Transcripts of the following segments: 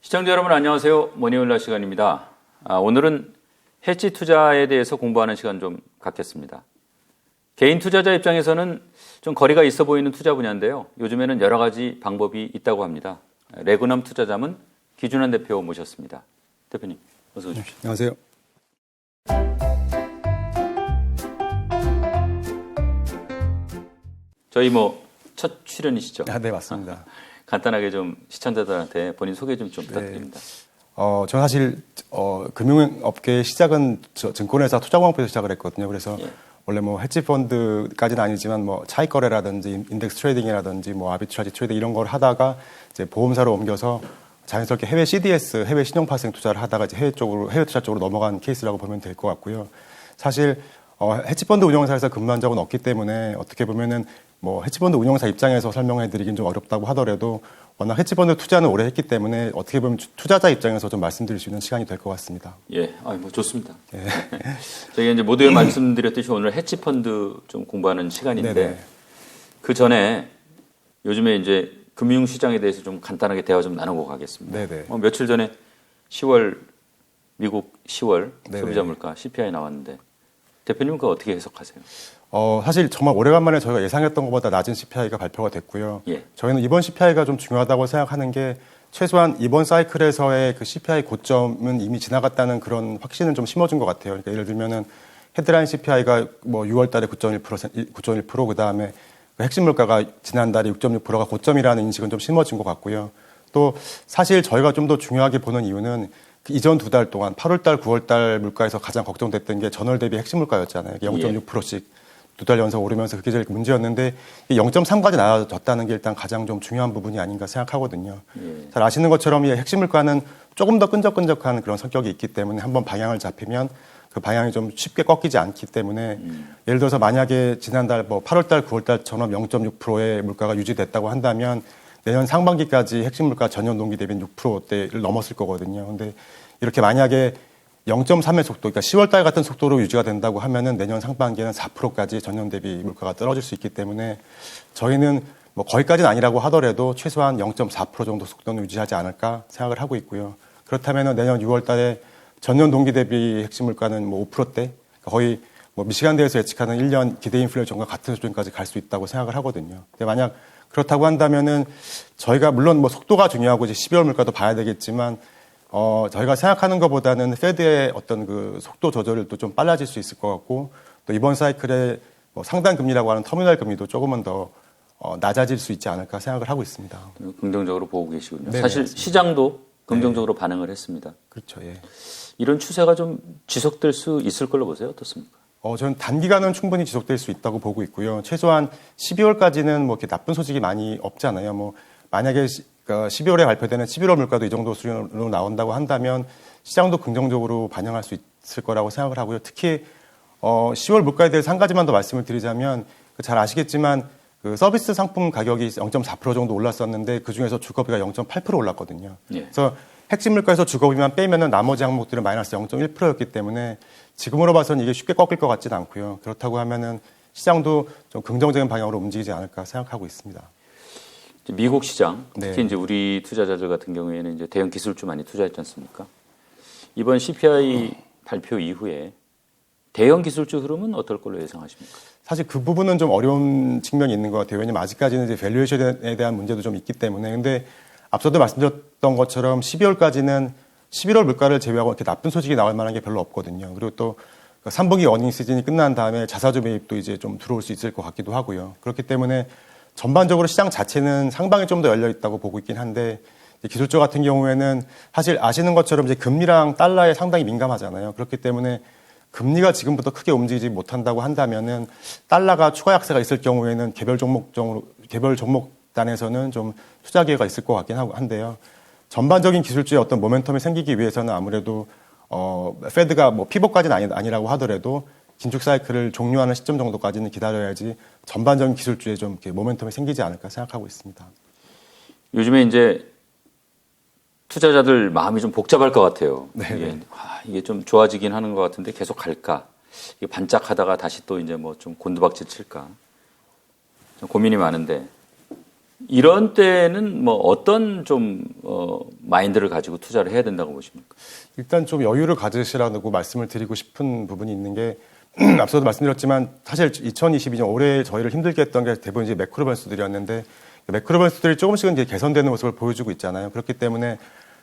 시청자 여러분 안녕하세요. 모니올라 시간입니다. 오늘은 해지 투자에 대해서 공부하는 시간 좀 갖겠습니다. 개인 투자자 입장에서는 좀 거리가 있어 보이는 투자 분야인데요. 요즘에는 여러 가지 방법이 있다고 합니다. 레그넘 투자자문 기준환 대표 모셨습니다. 대표님 어서 오십시오. 안녕하세요. 저희 첫 출연이시죠? 네, 맞습니다. 간단하게 좀 시청자들한테 본인 소개 좀 부탁드립니다. 저는 사실 금융업계 시작은 증권회사 투자공학부에서 시작을 했거든요. 그래서 원래 헤지펀드까지는 아니지만 차익 거래라든지 인덱스 트레이딩이라든지 아비트라지 트레이딩 이런 걸 하다가 이제 보험사로 옮겨서 자연스럽게 해외 CDS, 해외 신용파생 투자를 하다가 이제 해외 투자 쪽으로 넘어간 케이스라고 보면 될 것 같고요. 사실 헤지펀드 운용사에서 근무한 적은 없기 때문에 어떻게 보면은 헤지펀드 운용사 입장에서 설명해드리긴 좀 어렵다고 하더라도 워낙 헤지펀드 투자는 오래 했기 때문에 어떻게 보면 투자자 입장에서 좀 말씀드릴 수 있는 시간이 될 것 같습니다. 예, 좋습니다. 예. 저희가 이제 모두에 말씀드렸듯이 오늘 헤지펀드 좀 공부하는 시간인데 네네. 그 전에 요즘에 이제 금융시장에 대해서 좀 간단하게 대화 좀 나누고 가겠습니다. 네네. 며칠 전에 미국 10월 네네. 소비자 물가 CPI 나왔는데 대표님은 그거 어떻게 해석하세요? 사실 정말 오래간만에 저희가 예상했던 것보다 낮은 CPI가 발표가 됐고요. 예. 저희는 이번 CPI가 좀 중요하다고 생각하는 게 최소한 이번 사이클에서의 그 CPI 고점은 이미 지나갔다는 그런 확신을 좀 심어준 것 같아요. 그러니까 예를 들면은 헤드라인 CPI가 6월 달에 9.1%, 그 다음에 핵심 물가가 지난달에 6.6%가 고점이라는 인식은 좀 심어진 것 같고요. 또 사실 저희가 좀 더 중요하게 보는 이유는 이전 2달 동안 8월달, 9월달 물가에서 가장 걱정됐던 게 전월 대비 핵심 물가였잖아요. 0.6%씩. 2달 연속 오르면서 그게 제일 문제였는데 0.3까지 나아졌다는 게 일단 가장 좀 중요한 부분이 아닌가 생각하거든요. 잘 아시는 것처럼 이 핵심 물가는 조금 더 끈적끈적한 그런 성격이 있기 때문에 한번 방향을 잡히면 그 방향이 좀 쉽게 꺾이지 않기 때문에 예를 들어서 만약에 지난달 8월달, 9월달처럼 0.6%의 물가가 유지됐다고 한다면 내년 상반기까지 핵심 물가 전년 동기 대비 6%대를 넘었을 거거든요. 근데 이렇게 만약에 0.3의 속도, 그러니까 10월달 같은 속도로 유지가 된다고 하면은 내년 상반기에는 4%까지 전년 대비 물가가 떨어질 수 있기 때문에 저희는 거기까지는 아니라고 하더라도 최소한 0.4% 정도 속도는 유지하지 않을까 생각을 하고 있고요. 그렇다면은 내년 6월달에 전년 동기 대비 핵심 물가는 5%대, 거의 미시간대에서 예측하는 1년 기대 인플레이션과 같은 수준까지 갈 수 있다고 생각을 하거든요. 근데 만약 그렇다고 한다면은 저희가 물론 속도가 중요하고 이제 12월 물가도 봐야 되겠지만 저희가 생각하는 것보다는 페드의 어떤 그 속도 조절도 좀 빨라질 수 있을 것 같고 또 이번 사이클에 상당 금리라고 하는 터미널 금리도 조금은 더 낮아질 수 있지 않을까 생각을 하고 있습니다. 긍정적으로 보고 계시군요. 네네, 사실 맞습니다. 시장도 긍정적으로 반응을 했습니다. 그렇죠. 예. 이런 추세가 좀 지속될 수 있을 걸로 보세요. 어떻습니까? 저는 단기간은 충분히 지속될 수 있다고 보고 있고요. 최소한 12월까지는 이렇게 나쁜 소식이 많이 없잖아요. 만약에 12월에 발표되는 11월 물가도 이 정도 수준으로 나온다고 한다면 시장도 긍정적으로 반영할 수 있을 거라고 생각을 하고요. 특히 10월 물가에 대해서 한 가지만 더 말씀을 드리자면 잘 아시겠지만 그 서비스 상품 가격이 0.4% 정도 올랐었는데 그중에서 주거비가 0.8% 올랐거든요. 예. 그래서 핵심 물가에서 주거비만 빼면은 나머지 항목들은 마이너스 0.1%였기 때문에 지금으로 봐서는 이게 쉽게 꺾일 것 같지는 않고요. 그렇다고 하면은 시장도 좀 긍정적인 방향으로 움직이지 않을까 생각하고 있습니다. 미국 시장, 특히 이제 우리 투자자들 같은 경우에는 이제 대형 기술주 많이 투자했지 않습니까? 이번 CPI 발표 이후에 대형 기술주 흐름은 어떨 걸로 예상하십니까? 사실 그 부분은 좀 어려운 측면이 있는 것 같아요. 왜냐면 아직까지는 이제 밸류에이션에 대한 문제도 좀 있기 때문에. 근데 앞서도 말씀드렸던 것처럼 12월까지는 11월 물가를 제외하고 이렇게 나쁜 소식이 나올 만한 게 별로 없거든요. 그리고 또 3분기 어닝 시즌이 끝난 다음에 자사주 매입도 이제 좀 들어올 수 있을 것 같기도 하고요. 그렇기 때문에 전반적으로 시장 자체는 상방이 좀 더 열려 있다고 보고 있긴 한데 기술주 같은 경우에는 사실 아시는 것처럼 이제 금리랑 달러에 상당히 민감하잖아요. 그렇기 때문에 금리가 지금부터 크게 움직이지 못한다고 한다면은 달러가 추가 약세가 있을 경우에는 개별 종목단에서는 좀 투자 기회가 있을 것 같긴 한데요. 전반적인 기술주의 어떤 모멘텀이 생기기 위해서는 아무래도 페드가 피벗까지는 아니라고 하더라도 긴축 사이클을 종료하는 시점 정도까지는 기다려야지 전반적인 기술주에 좀 이렇게 모멘텀이 생기지 않을까 생각하고 있습니다. 요즘에 이제 투자자들 마음이 좀 복잡할 것 같아요. 이게 좀 좋아지긴 하는 것 같은데 계속 갈까? 이게 반짝하다가 다시 또 이제 좀 곤두박질 칠까? 좀 고민이 많은데 이런 때는 어떤 좀 마인드를 가지고 투자를 해야 된다고 보십니까? 일단 좀 여유를 가지시라고 말씀을 드리고 싶은 부분이 있는 게 앞서도 말씀드렸지만 사실 2022년 올해 저희를 힘들게 했던 게 대부분 이제 매크로 변수들이었는데 매크로 변수들이 조금씩은 이제 개선되는 모습을 보여주고 있잖아요. 그렇기 때문에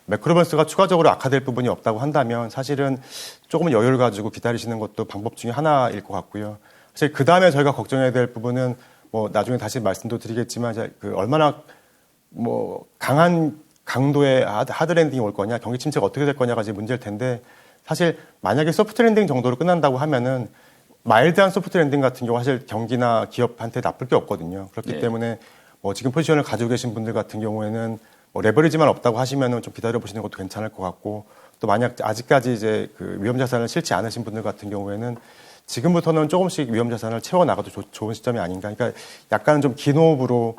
매크로 변수가 추가적으로 악화될 부분이 없다고 한다면 사실은 조금 여유를 가지고 기다리시는 것도 방법 중에 하나일 것 같고요. 사실 그 다음에 저희가 걱정해야 될 부분은 뭐 나중에 다시 말씀도 드리겠지만 그 얼마나 뭐 강한 강도의 하드 랜딩이 올 거냐, 경기 침체가 어떻게 될 거냐가 이제 문제일 텐데 사실 만약에 소프트 랜딩 정도로 끝난다고 하면은 마일드한 소프트 랜딩 같은 경우 사실 경기나 기업한테 나쁠 게 없거든요. 그렇기 때문에 뭐 지금 포지션을 가지고 계신 분들 같은 경우에는 뭐 레버리지만 없다고 하시면은 좀 기다려 보시는 것도 괜찮을 것 같고 또 만약 아직까지 이제 그 위험 자산을 실지 않으신 분들 같은 경우에는 지금부터는 조금씩 위험 자산을 채워 나가도 좋은 시점이 아닌가. 그러니까 약간은 좀 긴 호흡으로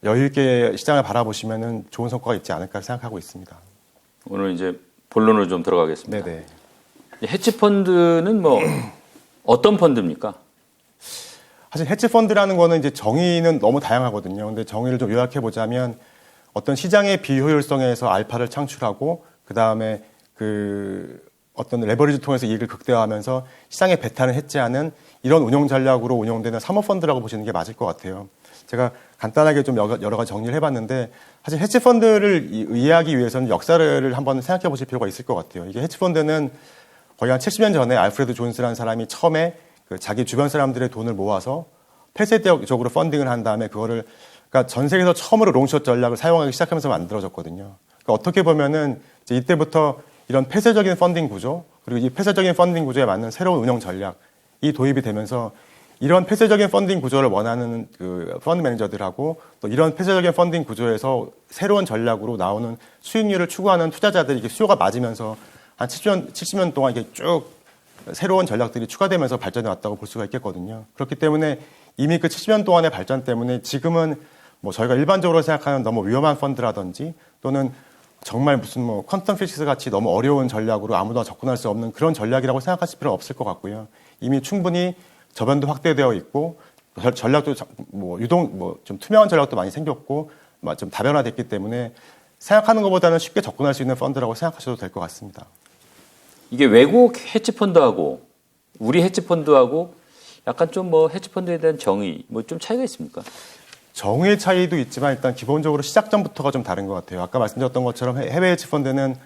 여유 있게 시장을 바라보시면은 좋은 성과가 있지 않을까 생각하고 있습니다. 오늘 이제 본론으로 좀 들어가겠습니다. 네네. 헤지 펀드는 뭐 어떤 펀드입니까? 사실 헤지 펀드라는 거는 이제 정의는 너무 다양하거든요. 근데 정의를 좀 요약해 보자면 어떤 시장의 비효율성에서 알파를 창출하고 그 다음에 그 어떤 레버리지 통해서 이익을 극대화하면서 시장의 배타를 해지하는 이런 운영 전략으로 운영되는 사모펀드라고 보시는 게 맞을 것 같아요. 제가 간단하게 좀 여러 가지 정리를 해봤는데 사실 헤지펀드를 이해하기 위해서는 역사를 한번 생각해 보실 필요가 있을 것 같아요. 이게 헤지펀드는 거의 한 70년 전에 알프레드 존스라는 사람이 처음에 그 자기 주변 사람들의 돈을 모아서 폐쇄적으로 펀딩을 한 다음에 그거를 그러니까 전 세계에서 처음으로 롱숏 전략을 사용하기 시작하면서 만들어졌거든요. 그러니까 어떻게 보면은 이제 이때부터 이런 폐쇄적인 펀딩 구조 그리고 이 폐쇄적인 펀딩 구조에 맞는 새로운 운영 전략이 도입이 되면서 이런 폐쇄적인 펀딩 구조를 원하는 그 펀드 매니저들하고 또 이런 폐쇄적인 펀딩 구조에서 새로운 전략으로 나오는 수익률을 추구하는 투자자들이 이게 수요가 맞으면서 한 70년 동안 이게 쭉 새로운 전략들이 추가되면서 발전해 왔다고 볼 수가 있겠거든요. 그렇기 때문에 이미 그 70년 동안의 발전 때문에 지금은 뭐 저희가 일반적으로 생각하는 너무 위험한 펀드라든지 또는 정말 무슨 뭐 퀀텀 피식스 같이 너무 어려운 전략으로 아무도 접근할 수 없는 그런 전략이라고 생각하실 필요는 없을 것 같고요. 이미 충분히 저변도 확대되어 있고 전략도 뭐 유동 뭐 좀 투명한 전략도 많이 생겼고 좀 다변화됐기 때문에 생각하는 것보다는 쉽게 접근할 수 있는 펀드라고 생각하셔도 될 것 같습니다. 이게 외국 헤지 펀드하고 우리 헤지 펀드하고 약간 좀 뭐 헤지 펀드에 대한 정의 뭐 좀 차이가 있습니까? 정의의 차이도 있지만 일단 기본적으로 시작점부터가 좀 다른 것 같아요. 아까 말씀드렸던 것처럼 해외 헤지 펀드는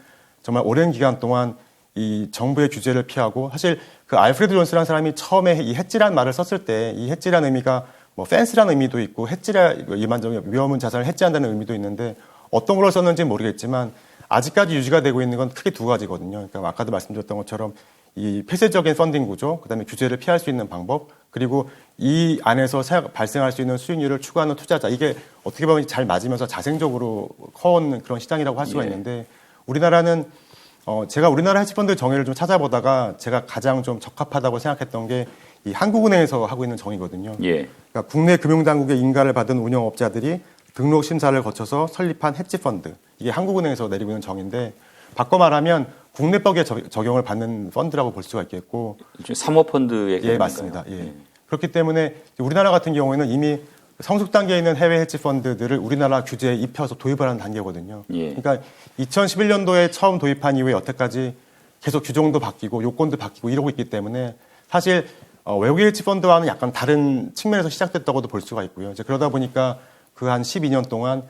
정말 오랜 기간 동안 이 정부의 규제를 피하고 사실 그 알프레드 존스라는 사람이 처음에 이 해지라는 말을 썼을 때 이 해지라는 의미가 뭐 펜스라는 의미도 있고 해지라 일반적인 위험한 자산을 해지한다는 의미도 있는데 어떤 걸로 썼는지는 모르겠지만 아직까지 유지가 되고 있는 건 크게 두 가지거든요. 그러니까 아까도 말씀드렸던 것처럼 이 폐쇄적인 펀딩 구조, 그다음에 규제를 피할 수 있는 방법, 그리고 이 안에서 발생할 수 있는 수익률을 추구하는 투자자. 이게 어떻게 보면 잘 맞으면서 자생적으로 커온 그런 시장이라고 할 수가 있는데 우리나라는 제가 우리나라 헤지펀드 정의를 좀 찾아보다가 제가 가장 좀 적합하다고 생각했던 게 이 한국은행에서 하고 있는 정의거든요. 그러니까 국내 금융당국의 인가를 받은 운영업자들이 등록 심사를 거쳐서 설립한 헤지펀드. 이게 한국은행에서 내리고 있는 정의인데 바꿔 말하면 국내법에 적용을 받는 펀드라고 볼 수가 있겠고. 사모펀드의 예, 맞습니다. 예. 그렇기 때문에 우리나라 같은 경우에는 이미 성숙 단계에 있는 해외 헤지펀드들을 우리나라 규제에 입혀서 도입을 하는 단계거든요. 그러니까 2011년도에 처음 도입한 이후에 여태까지 계속 규정도 바뀌고 요건도 바뀌고 이러고 있기 때문에 사실 외국의 헤지펀드와는 약간 다른 측면에서 시작됐다고도 볼 수가 있고요. 이제 그러다 보니까 그 한 12년 동안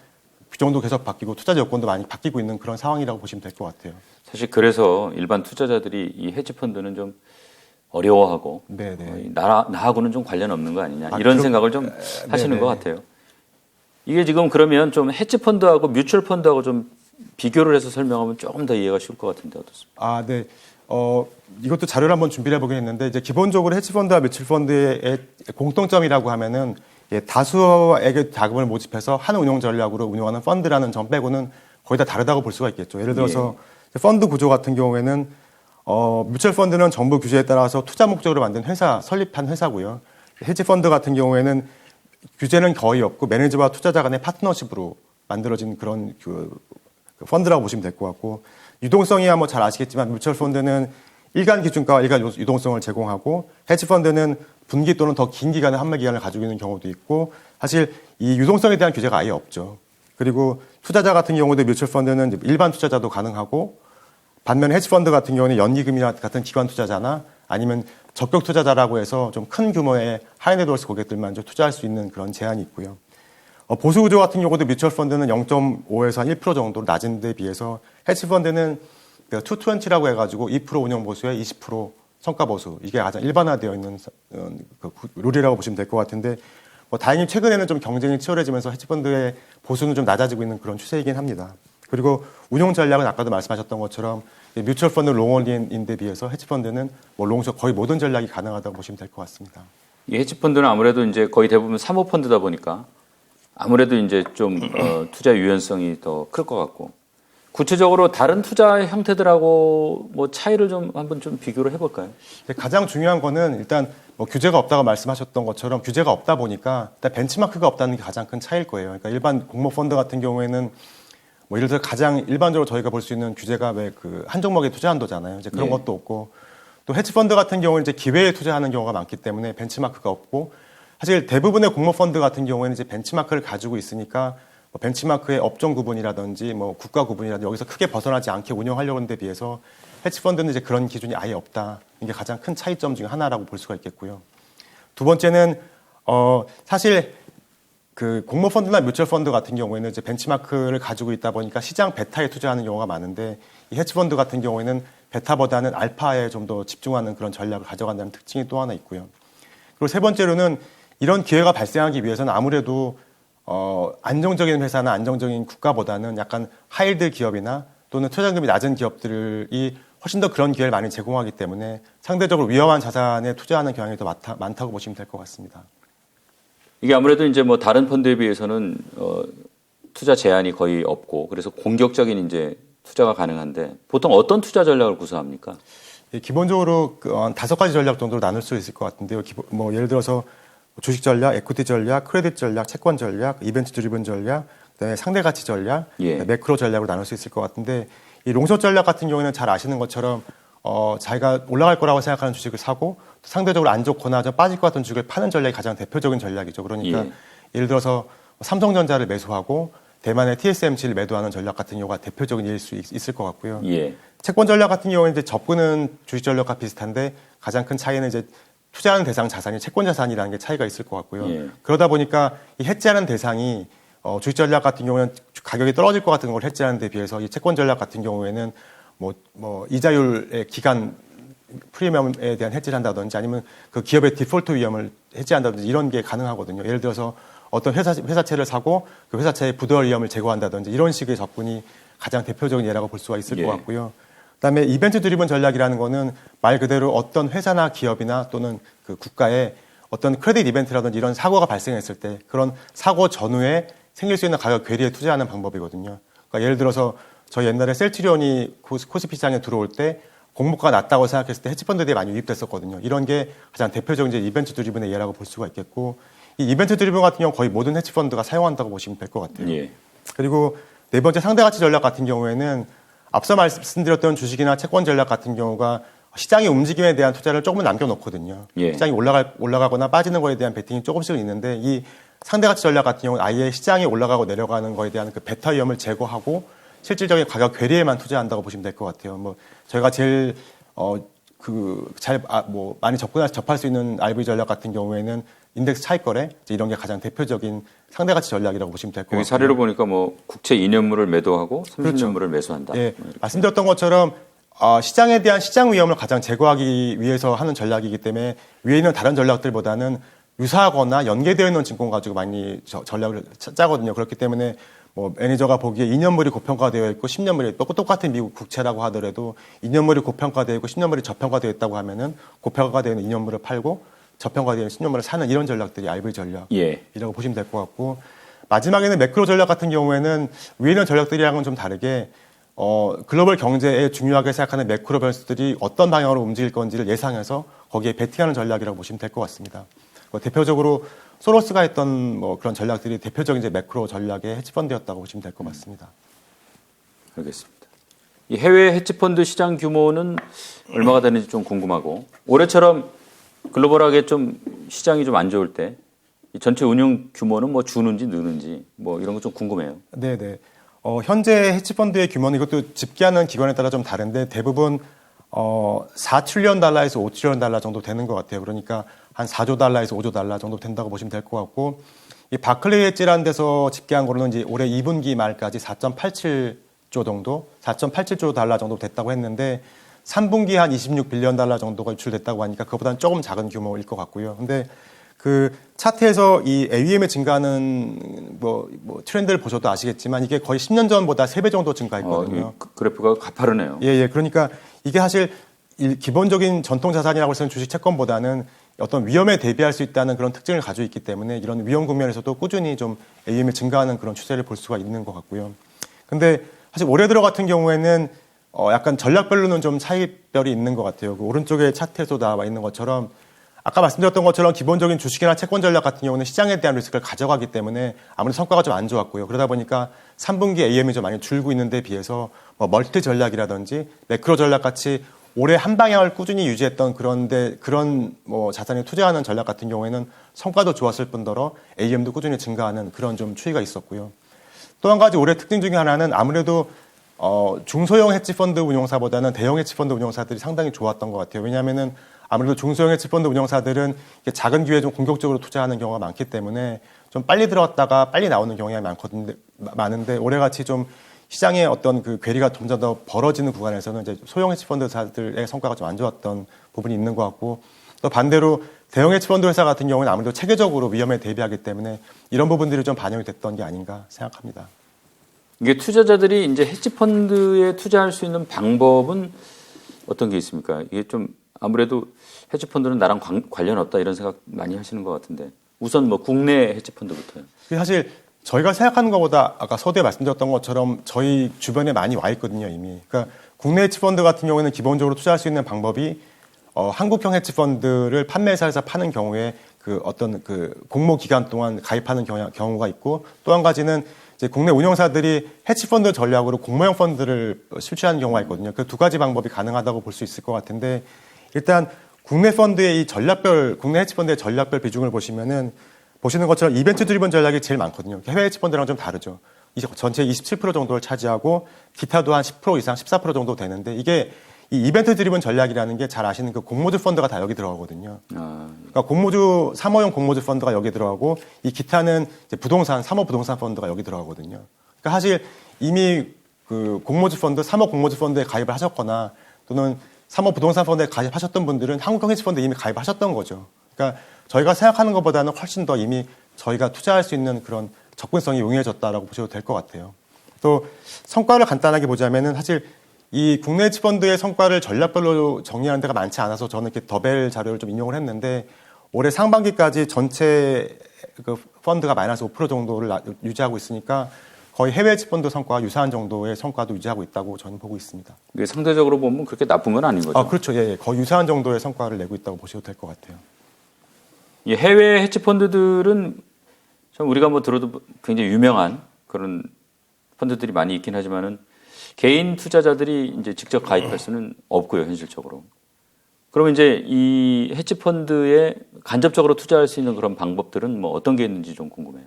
규정도 계속 바뀌고 투자자 요건도 많이 바뀌고 있는 그런 상황이라고 보시면 될 것 같아요. 사실 그래서 일반 투자자들이 이 헤지펀드는 좀 어려워하고 나하고는 좀 관련 없는 거 아니냐 이런 생각을 좀 하시는 것 같아요. 이게 지금 그러면 좀 헤지펀드하고 뮤추얼 펀드하고 좀 비교를 해서 설명하면 조금 더 이해가 쉬울 것 같은데 어떻습니까? 네. 이것도 자료를 한번 준비를 해보긴 했는데 이제 기본적으로 헤지펀드와 뮤추얼 펀드의 공통점이라고 하면은 다수에게 자금을 모집해서 한 운용 전략으로 운영하는 펀드라는 점 빼고는 거의 다 다르다고 볼 수가 있겠죠. 예를 들어서 펀드 구조 같은 경우에는 뮤추얼 펀드는 정부 규제에 따라서 투자 목적으로 만든 설립한 회사고요. 헤지 펀드 같은 경우에는 규제는 거의 없고 매니저와 투자자 간의 파트너십으로 만들어진 그런 그 펀드라고 보시면 될 것 같고 유동성이야 뭐 잘 아시겠지만 뮤추얼 펀드는 일간 기준가와 일간 유동성을 제공하고 헤지 펀드는 분기 또는 더 긴 기간의 환매 기간을 가지고 있는 경우도 있고 사실 이 유동성에 대한 규제가 아예 없죠. 그리고 투자자 같은 경우도 뮤추얼 펀드는 일반 투자자도 가능하고 반면 헤지펀드 같은 경우는 연기금이나 같은 기관 투자자나 아니면 적격 투자자라고 해서 좀 큰 규모의 하이네트워스 고객들만 좀 투자할 수 있는 그런 제한이 있고요. 보수 구조 같은 경우도 뮤추얼 펀드는 0.5에서 한 1% 정도로 낮은 데 비해서 헤지펀드는 220라고 해가지고 2% 운영 보수에 20% 성과 보수, 이게 가장 일반화되어 있는 룰이라고 보시면 될 것 같은데 다행히 최근에는 좀 경쟁이 치열해지면서 헤지펀드의 보수는 좀 낮아지고 있는 그런 추세이긴 합니다. 그리고 운용 전략은 아까도 말씀하셨던 것처럼 뮤추얼 펀드 롱온리인데 비해서 헤지펀드는 롱숏 거의 모든 전략이 가능하다고 보시면 될 것 같습니다. 이 헤지펀드는 아무래도 이제 거의 대부분 사모펀드다 보니까 아무래도 이제 좀 투자 유연성이 더 클 것 같고 구체적으로 다른 투자 형태들하고 뭐 차이를 좀 한번 좀 비교를 해볼까요? 가장 중요한 거는 일단 규제가 없다고 말씀하셨던 것처럼 규제가 없다 보니까 일단 벤치마크가 없다는 게 가장 큰 차이일 거예요. 그러니까 일반 공모 펀드 같은 경우에는 예를 들어 가장 일반적으로 저희가 볼 수 있는 규제가 왜 한 종목에 투자 한도잖아요. 이제 그런 것도 없고 또 헤지펀드 같은 경우는 이제 기회에 투자하는 경우가 많기 때문에 벤치마크가 없고 사실 대부분의 공모 펀드 같은 경우에는 이제 벤치마크를 가지고 있으니까 벤치마크의 업종 구분이라든지 국가 구분이라든지 여기서 크게 벗어나지 않게 운영하려는 데 비해서 헤지펀드는 이제 그런 기준이 아예 없다. 이게 가장 큰 차이점 중에 하나라고 볼 수가 있겠고요. 두 번째는 사실 그 공모 펀드나 뮤추얼 펀드 같은 경우에는 이제 벤치마크를 가지고 있다 보니까 시장 베타에 투자하는 경우가 많은데 이 헤지펀드 같은 경우에는 베타보다는 알파에 좀 더 집중하는 그런 전략을 가져간다는 특징이 또 하나 있고요. 그리고 세 번째로는 이런 기회가 발생하기 위해서는 아무래도 안정적인 회사나 안정적인 국가보다는 약간 하이드 기업이나 또는 투자금이 낮은 기업들이 훨씬 더 그런 기회를 많이 제공하기 때문에 상대적으로 위험한 자산에 투자하는 경향이 더 많다고 보시면 될 것 같습니다. 이게 아무래도 이제 뭐 다른 펀드에 비해서는 투자 제한이 거의 없고 그래서 공격적인 이제 투자가 가능한데 보통 어떤 투자 전략을 구사합니까? 기본적으로 한 5가지 전략 정도로 나눌 수 있을 것 같은데요. 예를 들어서 주식 전략, 에퀴티 전략, 크레딧 전략, 채권 전략, 이벤트 드리븐 전략, 그다음에 상대 가치 전략, 매크로 전략으로 나눌 수 있을 것 같은데 이 롱숏 전략 같은 경우에는 잘 아시는 것처럼 자기가 올라갈 거라고 생각하는 주식을 사고 상대적으로 안 좋거나 좀 빠질 것 같은 주식을 파는 전략이 가장 대표적인 전략이죠. 그러니까 예를 들어서 삼성전자를 매수하고 대만의 TSMC를 매도하는 전략 같은 경우가 대표적인 예일 수 있을 것 같고요. 채권 전략 같은 경우는 이제 접근은 주식 전략과 비슷한데 가장 큰 차이는 이제 투자하는 대상 자산이 채권 자산이라는 게 차이가 있을 것 같고요. 그러다 보니까 이 해지하는 대상이 주식 전략 같은 경우는 가격이 떨어질 것 같은 걸 해지하는 데 비해서 이 채권 전략 같은 경우에는 이자율의 기간 프리미엄에 대한 해지를 한다든지 아니면 그 기업의 디폴트 위험을 해지한다든지 이런 게 가능하거든요. 예를 들어서 어떤 회사채를 사고 그 회사채의 부도할 위험을 제거한다든지 이런 식의 접근이 가장 대표적인 예라고 볼 수가 있을 것 같고요. 그다음에 이벤트 드리븐 전략이라는 거는 말 그대로 어떤 회사나 기업이나 또는 그 국가에 어떤 크레딧 이벤트라든지 이런 사고가 발생했을 때 그런 사고 전후에 생길 수 있는 가격 괴리에 투자하는 방법이거든요. 그러니까 예를 들어서 저 옛날에 셀트리온이 코스피 시장에 들어올 때 공모가가 낮다고 생각했을 때 헤지펀드들이 많이 유입됐었거든요. 이런 게 가장 대표적인 이제 이벤트 드리븐의 예라고 볼 수가 있겠고 이 이벤트 드리븐 같은 경우 거의 모든 헤지펀드가 사용한다고 보시면 될 것 같아요. 그리고 네 번째 상대가치 전략 같은 경우에는 앞서 말씀드렸던 주식이나 채권 전략 같은 경우가 시장의 움직임에 대한 투자를 조금은 남겨놓거든요. 시장이 올라가거나 빠지는 거에 대한 베팅이 조금씩은 있는데 이 상대가치 전략 같은 경우는 아예 시장이 올라가고 내려가는 거에 대한 그 베타 위험을 제거하고 실질적인 가격 괴리에만 투자한다고 보시면 될 것 같아요. 저희가 제일 많이 접할 수 있는 RV 전략 같은 경우에는 인덱스 차익 거래 이런 게 가장 대표적인 상대가치 전략이라고 보시면 될 것 같아요. 사례로 보니까 국채 2년물을 매도하고 30년물을 매수한다. 말씀드렸던 것처럼 시장에 대한 시장 위험을 가장 제거하기 위해서 하는 전략이기 때문에 위에 있는 다른 전략들보다는 유사하거나 연계되어 있는 증권 가지고 많이 전략을 짜거든요. 그렇기 때문에 매니저가 보기에 2년물이 고평가되어 있고 10년물이 똑같은 미국 국채라고 하더라도 2년물이 고평가되어 있고 10년물이 저평가되어 있다고 하면은 고평가되어 있는 2년물을 팔고 저평가되어 있는 10년물을 사는 이런 전략들이 RV 전략이라고 보시면 될 것 같고 마지막에는 매크로 전략 같은 경우에는 위에 있는 전략들이랑은 좀 다르게 글로벌 경제에 중요하게 생각하는 매크로 변수들이 어떤 방향으로 움직일 건지를 예상해서 거기에 베팅하는 전략이라고 보시면 될 것 같습니다. 대표적으로 소로스가 했던 그런 전략들이 대표적인 이제 매크로 전략의 헤지펀드였다고 보시면 될 것 같습니다. 알겠습니다. 이 해외 헤지펀드 시장 규모는 얼마가 되는지 좀 궁금하고 올해처럼 글로벌하게 좀 시장이 좀 안 좋을 때 이 전체 운용 규모는 뭐 주는지 느는지 뭐 이런 거 좀 궁금해요. 네네. 현재 헤지펀드의 규모는 이것도 집계하는 기관에 따라 좀 다른데 대부분 4트릴리언 달러에서 5트릴리언 달러 정도 되는 것 같아요. 그러니까 한 4조 달러에서 5조 달러 정도 된다고 보시면 될 것 같고, 이 바클레이 헤지라는 데서 집계한 거로는 이제 올해 2분기 말까지 4.87조 정도, 4.87조 달러 정도 됐다고 했는데 3분기 한 26빌리언 달러 정도가 유출됐다고 하니까 그거보다는 조금 작은 규모일 것 같고요. 근데 그 차트에서 이 AUM이 증가하는 뭐 트렌드를 보셔도 아시겠지만 이게 거의 10년 전보다 3배 정도 증가했거든요. 그래프가 가파르네요. 예. 그러니까 이게 사실 기본적인 전통 자산이라고 해서는 주식 채권보다는 어떤 위험에 대비할 수 있다는 그런 특징을 가지고 있기 때문에 이런 위험 국면에서도 꾸준히 좀 AUM이 증가하는 그런 추세를 볼 수가 있는 것 같고요. 근데 사실 올해 들어 같은 경우에는 약간 전략별로는 좀 차이별이 있는 것 같아요. 그 오른쪽에 차트에서 나와 있는 것처럼 아까 말씀드렸던 것처럼 기본적인 주식이나 채권 전략 같은 경우는 시장에 대한 리스크를 가져가기 때문에 아무래도 성과가 좀 안 좋았고요. 그러다 보니까 3분기 AUM이 좀 많이 줄고 있는 데 비해서 멀티 전략이라든지 매크로 전략 같이 올해 한 방향을 꾸준히 유지했던 그런 자산에 투자하는 전략 같은 경우에는 성과도 좋았을 뿐더러 AUM도 꾸준히 증가하는 그런 좀 추이가 있었고요. 또 한 가지 올해 특징 중에 하나는 아무래도 중소형 헤지펀드 운용사보다는 대형 헤지펀드 운용사들이 상당히 좋았던 것 같아요. 왜냐하면은 아무래도 중소형 헤지펀드 운용사들은 작은 기회에 좀 공격적으로 투자하는 경우가 많기 때문에 좀 빨리 들어갔다가 빨리 나오는 경우가 많은데 올해같이 좀 시장의 어떤 그 괴리가 점점 더 벌어지는 구간에서는 이제 소형 헤지펀드사들의 성과가 좀 안 좋았던 부분이 있는 것 같고, 또 반대로 대형 헤지펀드 회사 같은 경우는 아무래도 체계적으로 위험에 대비하기 때문에 이런 부분들이 좀 반영이 됐던 게 아닌가 생각합니다. 이게 투자자들이 이제 헤지펀드에 투자할 수 있는 방법은 어떤 게 있습니까? 이게 좀 아무래도 헤지펀드는 나랑 관련 없다 이런 생각 많이 하시는 것 같은데 우선 뭐 국내 헤지펀드부터요. 사실 저희가 생각하는 것보다 아까 서두에 말씀드렸던 것처럼 저희 주변에 많이 와 있거든요, 이미. 그러니까 국내 헤지펀드 같은 경우에는 기본적으로 투자할 수 있는 방법이 한국형 헤지펀드를 판매사에서 파는 경우에 그 어떤 그 공모 기간 동안 가입하는 경우가 있고, 또 한 가지는 이제 국내 운영사들이 헤지펀드 전략으로 공모형 펀드를 실시하는 경우가 있거든요. 그 두 가지 방법이 가능하다고 볼 수 있을 것 같은데, 일단 국내 펀드의 국내 헤지펀드의 전략별 비중을 보시는 것처럼 이벤트 드리븐 전략이 제일 많거든요. 해외 헤지펀드랑 좀 다르죠. 전체 27% 정도를 차지하고 기타도 한 10% 이상, 14% 정도 되는데, 이게 이 이벤트 드리븐 전략이라는 게 잘 아시는 그 공모주 펀드가 다 여기 들어가거든요. 그러니까 사모형 공모주 펀드가 여기 들어가고, 이 기타는 이제 사모 부동산 펀드가 여기 들어가거든요. 그러니까 사실 이미 그 공모주 펀드, 사모 공모주 펀드에 가입을 하셨거나 또는 사모 부동산 펀드에 가입하셨던 분들은 한국형 헤지펀드에 이미 가입하셨던 거죠. 그러니까 저희가 생각하는 것보다는 훨씬 더 이미 저희가 투자할 수 있는 그런 접근성이 용이해졌다라고 보셔도 될 것 같아요. 또 성과를 간단하게 보자면은 사실 이 국내 헤지펀드의 성과를 전략별로 정리하는 데가 많지 않아서 저는 이렇게 더벨 자료를 좀 인용을 했는데, 올해 상반기까지 전체 그 펀드가 마이너스 5% 정도를 유지하고 있으니까 거의 해외 헤지펀드 성과와 유사한 정도의 성과도 유지하고 있다고 저는 보고 있습니다. 이게 상대적으로 보면 그렇게 나쁜 건 아닌 거죠? 그렇죠. 예. 거의 유사한 정도의 성과를 내고 있다고 보셔도 될 것 같아요. 이 해외 헤지펀드들은 참 우리가 뭐 들어도 굉장히 유명한 그런 펀드들이 많이 있긴 하지만은 개인 투자자들이 이제 직접 가입할 수는 없고요, 현실적으로. 그러면 이제 이 헤지펀드에 간접적으로 투자할 수 있는 그런 방법들은 뭐 어떤 게 있는지 좀 궁금해요.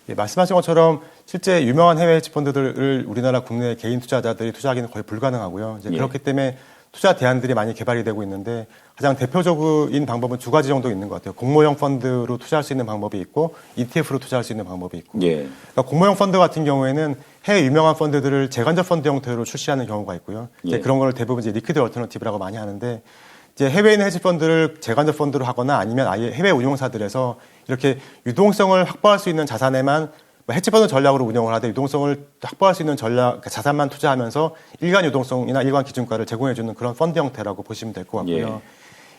예, 말씀하신 것처럼 실제 유명한 해외 헤지펀드들을 우리나라 국내 개인 투자자들이 투자하기는 거의 불가능하고요. 이제 그렇기 때문에 투자 대안들이 많이 개발이 되고 있는데, 가장 대표적인 방법은 두 가지 정도 있는 것 같아요. 공모형 펀드로 투자할 수 있는 방법이 있고, ETF로 투자할 수 있는 방법이 있고. 그러니까 공모형 펀드 같은 경우에는 해외 유명한 펀드들을 재간접 펀드 형태로 출시하는 경우가 있고요. 이제 그런 걸 대부분 이제 리퀴드 얼터너티브라고 많이 하는데, 이제 해외에 있는 헤지펀드를 재간접 펀드로 하거나 아니면 아예 해외 운용사들에서 이렇게 유동성을 확보할 수 있는 자산에만 헤지펀드 전략으로 운영을 하되 유동성을 확보할 수 있는 자산만 투자하면서 일간 유동성이나 일간 기준가를 제공해주는 그런 펀드 형태라고 보시면 될 것 같고요.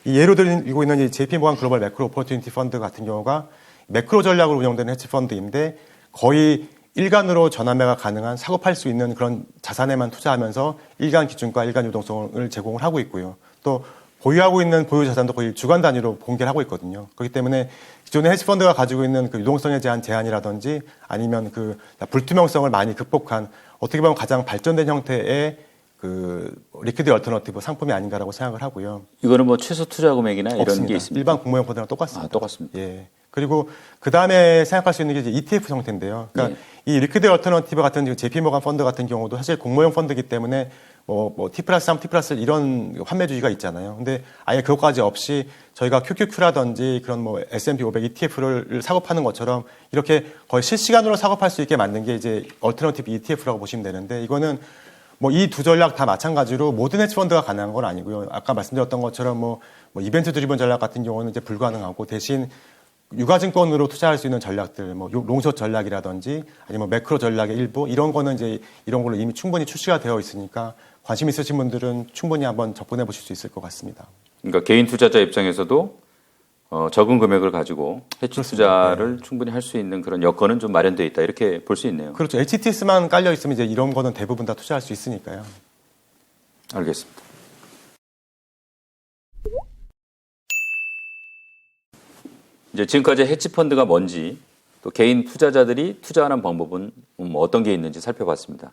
이 예로 들고 있는 이 JP모간 글로벌 매크로 오퍼튜니티 펀드 같은 경우가 매크로 전략으로 운영되는 헤지펀드인데, 거의 일간으로 전환매가 가능한 사고 팔 수 있는 그런 자산에만 투자하면서 일간 기준가, 일간 유동성을 제공을 하고 있고요. 또 보유하고 있는 보유 자산도 거의 주간 단위로 공개를 하고 있거든요. 그렇기 때문에 기존의 헤지펀드가 가지고 있는 그 유동성에 대한 제한이라든지 아니면 그 불투명성을 많이 극복한, 어떻게 보면 가장 발전된 형태의 그 리퀴드 얼터너티브 상품이 아닌가라고 생각을 하고요. 이거는 뭐 최소 투자 금액이나 이런 없습니다. 게 있습니까? 일반 공모형 펀드랑 똑같습니다. 똑같습니다. 예. 그리고 그 다음에 생각할 수 있는 게 이제 ETF 형태인데요. 그러니까 이 리퀴드 얼터너티브 같은 JP모간 펀드 같은 경우도 사실 공모형 펀드이기 때문에 뭐 T+3, T+1 이런 환매주의가 있잖아요. 근데 아예 그것까지 없이 저희가 QQQ라든지 그런 뭐 S&P 500 ETF를 사고 파는 것처럼 이렇게 거의 실시간으로 사고 팔 수 있게 만든 게 이제 얼터너티브 ETF라고 보시면 되는데 이거는 뭐 이 두 전략 다 마찬가지로 모든 헤지펀드가 가능한 건 아니고요. 아까 말씀드렸던 것처럼 뭐 이벤트 드리븐 전략 같은 경우는 이제 불가능하고 대신 유가증권으로 투자할 수 있는 전략들, 뭐 롱숏 전략이라든지 아니면 매크로 전략의 일부 이런 거는 이제 이런 걸로 이미 충분히 출시가 되어 있으니까 관심 있으신 분들은 충분히 한번 접근해 보실 수 있을 것 같습니다. 그러니까 개인 투자자 입장에서도 적은 금액을 가지고 해치 투자를 충분히 할 수 있는 그런 여건은 좀 마련되어 있다 이렇게 볼 수 있네요. 그렇죠. HTS만 깔려 있으면 이제 이런 거는 대부분 다 투자할 수 있으니까요. 알겠습니다. 이제 지금까지 해치펀드가 뭔지 또 개인 투자자들이 투자하는 방법은 어떤 게 있는지 살펴봤습니다.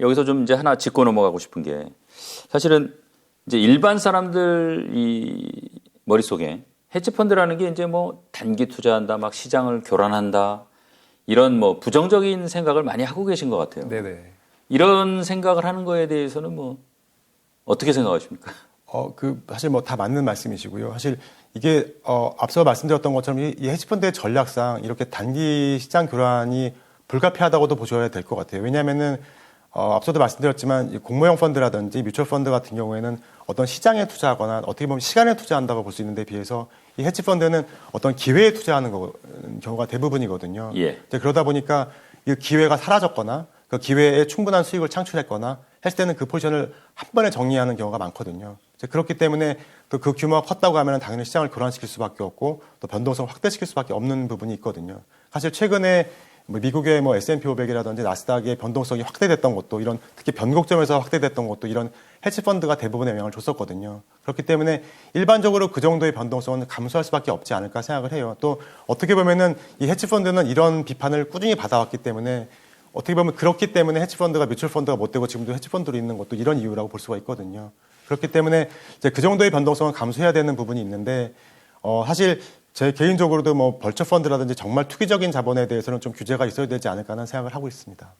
여기서 좀 이제 하나 짚고 넘어가고 싶은 게 사실은 이제 일반 사람들 이 머릿속에 해치펀드라는 게 이제 뭐 단기 투자한다, 막 시장을 교란한다 이런 뭐 부정적인 생각을 많이 하고 계신 것 같아요. 네네. 이런 생각을 하는 거에 대해서는 뭐 어떻게 생각하십니까? 사실 뭐 다 맞는 말씀이시고요. 사실 이게 앞서 말씀드렸던 것처럼 이 해치펀드의 전략상 이렇게 단기 시장 교란이 불가피하다고도 보셔야 될 것 같아요. 왜냐하면은 앞서도 말씀드렸지만 공모형 펀드라든지 뮤추얼 펀드 같은 경우에는 어떤 시장에 투자하거나 어떻게 보면 시간에 투자한다고 볼 수 있는데 비해서 이 해치펀드는 어떤 기회에 투자하는 경우가 대부분이거든요. 예. 그러다 보니까 이 기회가 사라졌거나 그 기회에 충분한 수익을 창출했거나 했을 때는 그 포지션을 한 번에 정리하는 경우가 많거든요. 그렇기 때문에 또 그 규모가 컸다고 하면 당연히 시장을 교란시킬 수밖에 없고 또 변동성을 확대시킬 수밖에 없는 부분이 있거든요. 사실 최근에 미국의 뭐 S&P 500이라든지 나스닥의 변동성이 확대됐던 것도 이런 특히 변곡점에서 확대됐던 것도 이런 해치펀드가 대부분의 영향을 줬었거든요. 그렇기 때문에 일반적으로 그 정도의 변동성은 감소할 수밖에 없지 않을까 생각을 해요. 또 어떻게 보면은 이 해치펀드는 이런 비판을 꾸준히 받아왔기 때문에 어떻게 보면 그렇기 때문에 해치펀드가 뮤추얼 펀드가 못 되고 지금도 해치펀드로 있는 것도 이런 이유라고 볼 수가 있거든요. 그렇기 때문에 이제 그 정도의 변동성은 감소해야 되는 부분이 있는데 사실 제 개인적으로도 뭐 벌처 펀드라든지 정말 투기적인 자본에 대해서는 좀 규제가 있어야 되지 않을까 하는 생각을 하고 있습니다.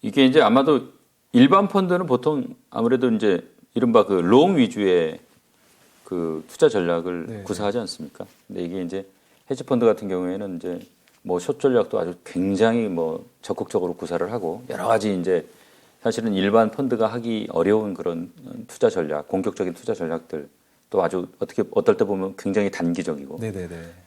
이게 이제 아마도 일반 펀드는 보통 아무래도 이제 이른바 그 롱 위주의 그 투자 전략을 구사하지 않습니까? 근데 이게 이제 해지 펀드 같은 경우에는 이제 뭐 숏 전략도 아주 굉장히 뭐 적극적으로 구사를 하고 여러 가지 이제 사실은 일반 펀드가 하기 어려운 그런 투자 전략, 공격적인 투자 전략들 또 아주 어떨 때 보면 굉장히 단기적이고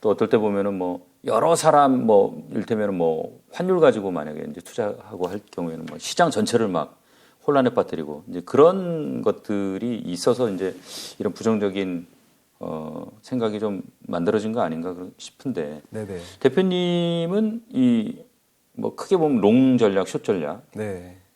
또 어떨 때 보면은 뭐 여러 사람 뭐 일테면은 뭐 환율 가지고 만약에 이제 투자하고 할 경우에는 뭐 시장 전체를 막 혼란에 빠뜨리고 이제 그런 것들이 있어서 이제 이런 부정적인 생각이 좀 만들어진 거 아닌가 싶은데 대표님은 이 뭐 크게 보면 롱 전략, 숏 전략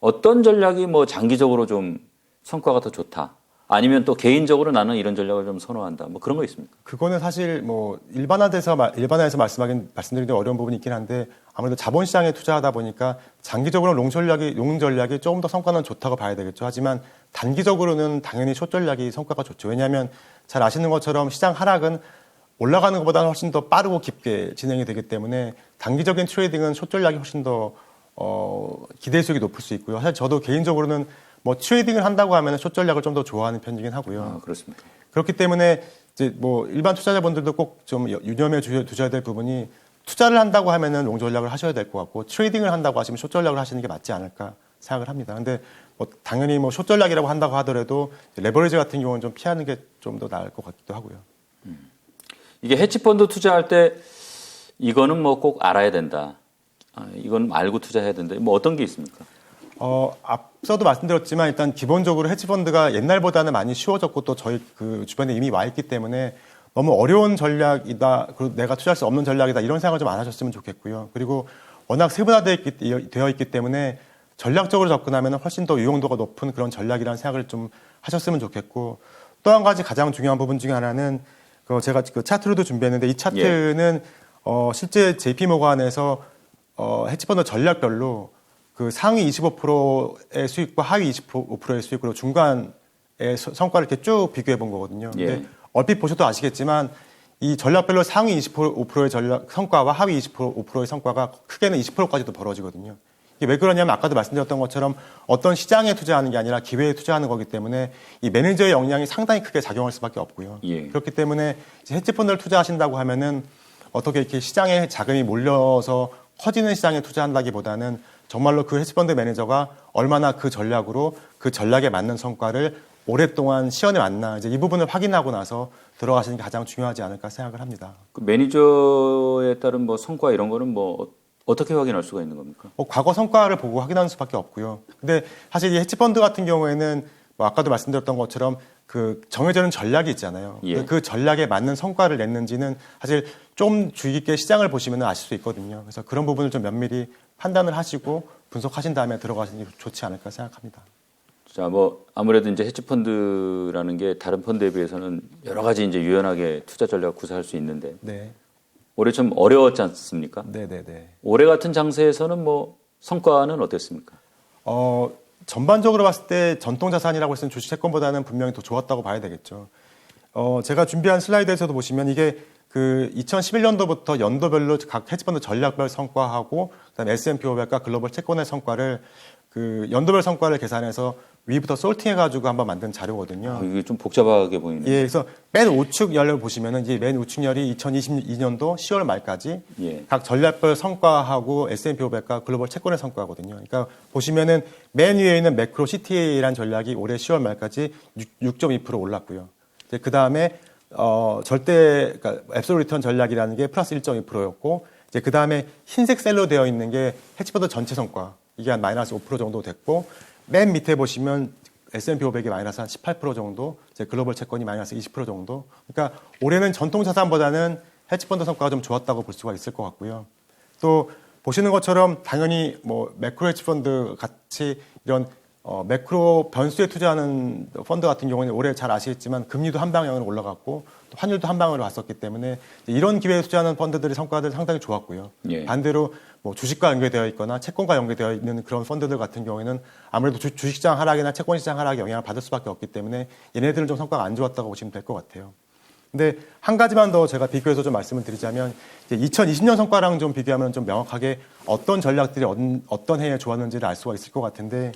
어떤 전략이 뭐 장기적으로 좀 성과가 더 좋다. 아니면 또 개인적으로 나는 이런 전략을 좀 선호한다. 뭐 그런 거 있습니까? 그거는 사실 뭐 일반화해서 말씀드리기 어려운 부분이 있긴 한데 아무래도 자본시장에 투자하다 보니까 장기적으로 롱 전략이 조금 더 성과는 좋다고 봐야 되겠죠. 하지만 단기적으로는 당연히 숏 전략이 성과가 좋죠. 왜냐하면 잘 아시는 것처럼 시장 하락은 올라가는 것보다는 훨씬 더 빠르고 깊게 진행이 되기 때문에 단기적인 트레이딩은 숏 전략이 훨씬 더 기대 수익이 높을 수 있고요. 사실 저도 개인적으로는 뭐 트레이딩을 한다고 하면 숏 전략을 좀 더 좋아하는 편이긴 하고요. 그렇습니다. 그렇기 때문에 이제 뭐 일반 투자자분들도 꼭 좀 유념해 두셔야 될 부분이 투자를 한다고 하면은 롱 전략을 하셔야 될 것 같고 트레이딩을 한다고 하시면 숏 전략을 하시는 게 맞지 않을까 생각을 합니다. 근데 뭐 당연히 뭐 숏 전략이라고 한다고 하더라도 레버리지 같은 경우는 좀 피하는 게 좀 더 나을 것 같기도 하고요. 이게 해치펀드 투자할 때 이거는 뭐 꼭 알아야 된다. 이건 알고 투자해야 된다. 뭐 어떤 게 있습니까? 앞서도 말씀드렸지만 일단 기본적으로 해치펀드가 옛날보다는 많이 쉬워졌고 또 저희 그 주변에 이미 와 있기 때문에 너무 어려운 전략이다, 그리고 내가 투자할 수 없는 전략이다 이런 생각을 좀 안 하셨으면 좋겠고요. 그리고 워낙 세분화되어 있기 때문에 전략적으로 접근하면 훨씬 더 유용도가 높은 그런 전략이라는 생각을 좀 하셨으면 좋겠고 또 한 가지 가장 중요한 부분 중에 하나는 제가 그 차트로도 준비했는데 이 차트는 실제 JP모간에서 해치펀드 전략별로 그 상위 25%의 수익과 하위 25%의 수익으로 중간의 성과를 이렇게 쭉 비교해 본 거거든요. 근데 얼핏 보셔도 아시겠지만 이 전략별로 상위 25%의 전략 성과와 하위 25%의 성과가 크게는 20%까지도 벌어지거든요. 이게 왜 그러냐면 아까도 말씀드렸던 것처럼 어떤 시장에 투자하는 게 아니라 기회에 투자하는 거기 때문에 이 매니저의 역량이 상당히 크게 작용할 수밖에 없고요. 예. 그렇기 때문에 헤지펀드를 투자하신다고 하면은 어떻게 이렇게 시장에 자금이 몰려서 커지는 시장에 투자한다기보다는 정말로 그 헤지펀드 매니저가 얼마나 그 전략으로 그 전략에 맞는 성과를 오랫동안 시연해 왔나 이제 이 부분을 확인하고 나서 들어가시는 게 가장 중요하지 않을까 생각을 합니다. 그 매니저에 따른 뭐 성과 이런 거는 뭐 어떻게 확인할 수가 있는 겁니까? 과거 성과를 보고 확인하는 수밖에 없고요. 근데 사실 이 헤지펀드 같은 경우에는 뭐 아까도 말씀드렸던 것처럼 그 정해져는 전략이 있잖아요. 예. 그 전략에 맞는 성과를 냈는지는 사실 좀 주의 깊게 시장을 보시면 아실 수 있거든요. 그래서 그런 부분을 좀 면밀히 판단을 하시고 분석하신 다음에 들어가시는 게 좋지 않을까 생각합니다. 자, 뭐 아무래도 이제 헤지펀드라는 게 다른 펀드에 비해서는 여러 가지 이제 유연하게 투자 전략 구사할 수 있는데 네. 올해 좀 어려웠지 않습니까? 네네네. 올해 같은 장세에서는 뭐 성과는 어땠습니까? 전반적으로 봤을 때 전통 자산이라고 했을 때 주식 채권보다는 분명히 더 좋았다고 봐야 되겠죠. 제가 준비한 슬라이드에서도 보시면 이게 그 2011년도부터 연도별로 각 헤지펀드 전략별 성과하고 그다음에 S&P 500과 글로벌 채권의 성과를 그 연도별 성과를 계산해서 위부터 솔팅해가지고 한번 만든 자료거든요. 이게 좀 복잡하게 보이네요. 예, 그래서 맨 우측열을 보시면은 이제 맨 우측열이 2022년도 10월 말까지 예. 각 전략별 성과하고 S&P 500과 글로벌 채권의 성과거든요. 그러니까 보시면은 맨 위에 있는 매크로 CTA라는 전략이 올해 10월 말까지 6.2% 올랐고요. 이제 그 다음에 그러니까 앱솔 리턴 전략이라는 게 플러스 1.2%였고 이제 그 다음에 흰색 셀로 되어 있는 게 헤지펀드 전체 성과 이게 한 마이너스 5% 정도 됐고 맨 밑에 보시면 S&P 500이 마이너스 한 18% 정도, 이제 글로벌 채권이 마이너스 20% 정도. 그러니까 올해는 전통 자산보다는 헤지펀드 성과가 좀 좋았다고 볼 수가 있을 것 같고요. 또 보시는 것처럼 당연히 뭐 매크로 헤지펀드 같이 이런 매크로 변수에 투자하는 펀드 같은 경우는 올해 잘 아시겠지만 금리도 한 방향으로 올라갔고 또 환율도 한 방향으로 왔었기 때문에 이런 기회에 투자하는 펀드들의 성과들 상당히 좋았고요. 예. 반대로 뭐 주식과 연계되어 있거나 채권과 연계되어 있는 그런 펀드들 같은 경우에는 아무래도 주식시장 하락이나 채권시장 하락에 영향을 받을 수밖에 없기 때문에 얘네들은 좀 성과가 안 좋았다고 보시면 될 것 같아요. 근데 한 가지만 더 제가 비교해서 좀 말씀을 드리자면 이제 2020년 성과랑 좀 비교하면 좀 명확하게 어떤 전략들이 어떤 해에 좋았는지를 알 수가 있을 것 같은데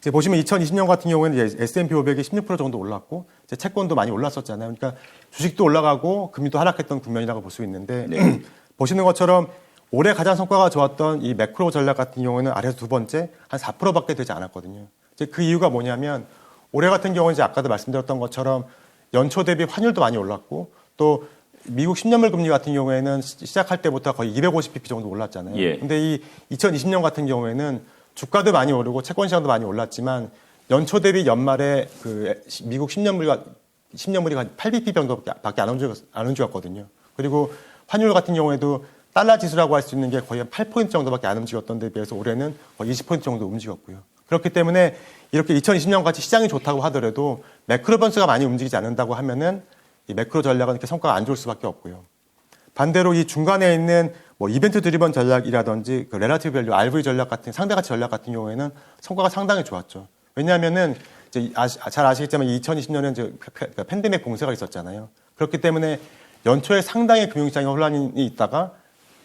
이제 보시면 2020년 같은 경우에는 이제 S&P 500이 16% 정도 올랐고 이제 채권도 많이 올랐었잖아요. 그러니까 주식도 올라가고 금리도 하락했던 국면이라고 볼 수 있는데 네. 보시는 것처럼 올해 가장 성과가 좋았던 이 매크로 전략 같은 경우에는 아래에서 두 번째 한 4%밖에 되지 않았거든요. 이제 그 이유가 뭐냐면 올해 같은 경우는 이제 아까도 말씀드렸던 것처럼 연초 대비 환율도 많이 올랐고 또 미국 10년물 금리 같은 경우에는 시작할 때부터 거의 250bp 정도 올랐잖아요. 예. 근데 이 2020년 같은 경우에는 주가도 많이 오르고 채권 시장도 많이 올랐지만 연초 대비 연말에 그 미국 10년물이 한 8bp 정도밖에 안 움직였거든요. 그리고 환율 같은 경우에도 달러 지수라고 할 수 있는 게 거의 한 8포인트 정도밖에 안 움직였던 데 비해서 올해는 거의 20포인트 정도 움직였고요. 그렇기 때문에 이렇게 2020년 같이 시장이 좋다고 하더라도 매크로 변수가 많이 움직이지 않는다고 하면은 이 매크로 전략은 이렇게 성과가 안 좋을 수밖에 없고요. 반대로 이 중간에 있는 뭐 이벤트 드리번 전략이라든지 그 렐러티브 밸류, RV 전략 같은 상대가치 전략 같은 경우에는 성과가 상당히 좋았죠. 왜냐하면은 이제 잘 아시겠지만 2020년에 이제 팬데믹 봉쇄가 있었잖아요. 그렇기 때문에 연초에 상당히 금융시장에 혼란이 있다가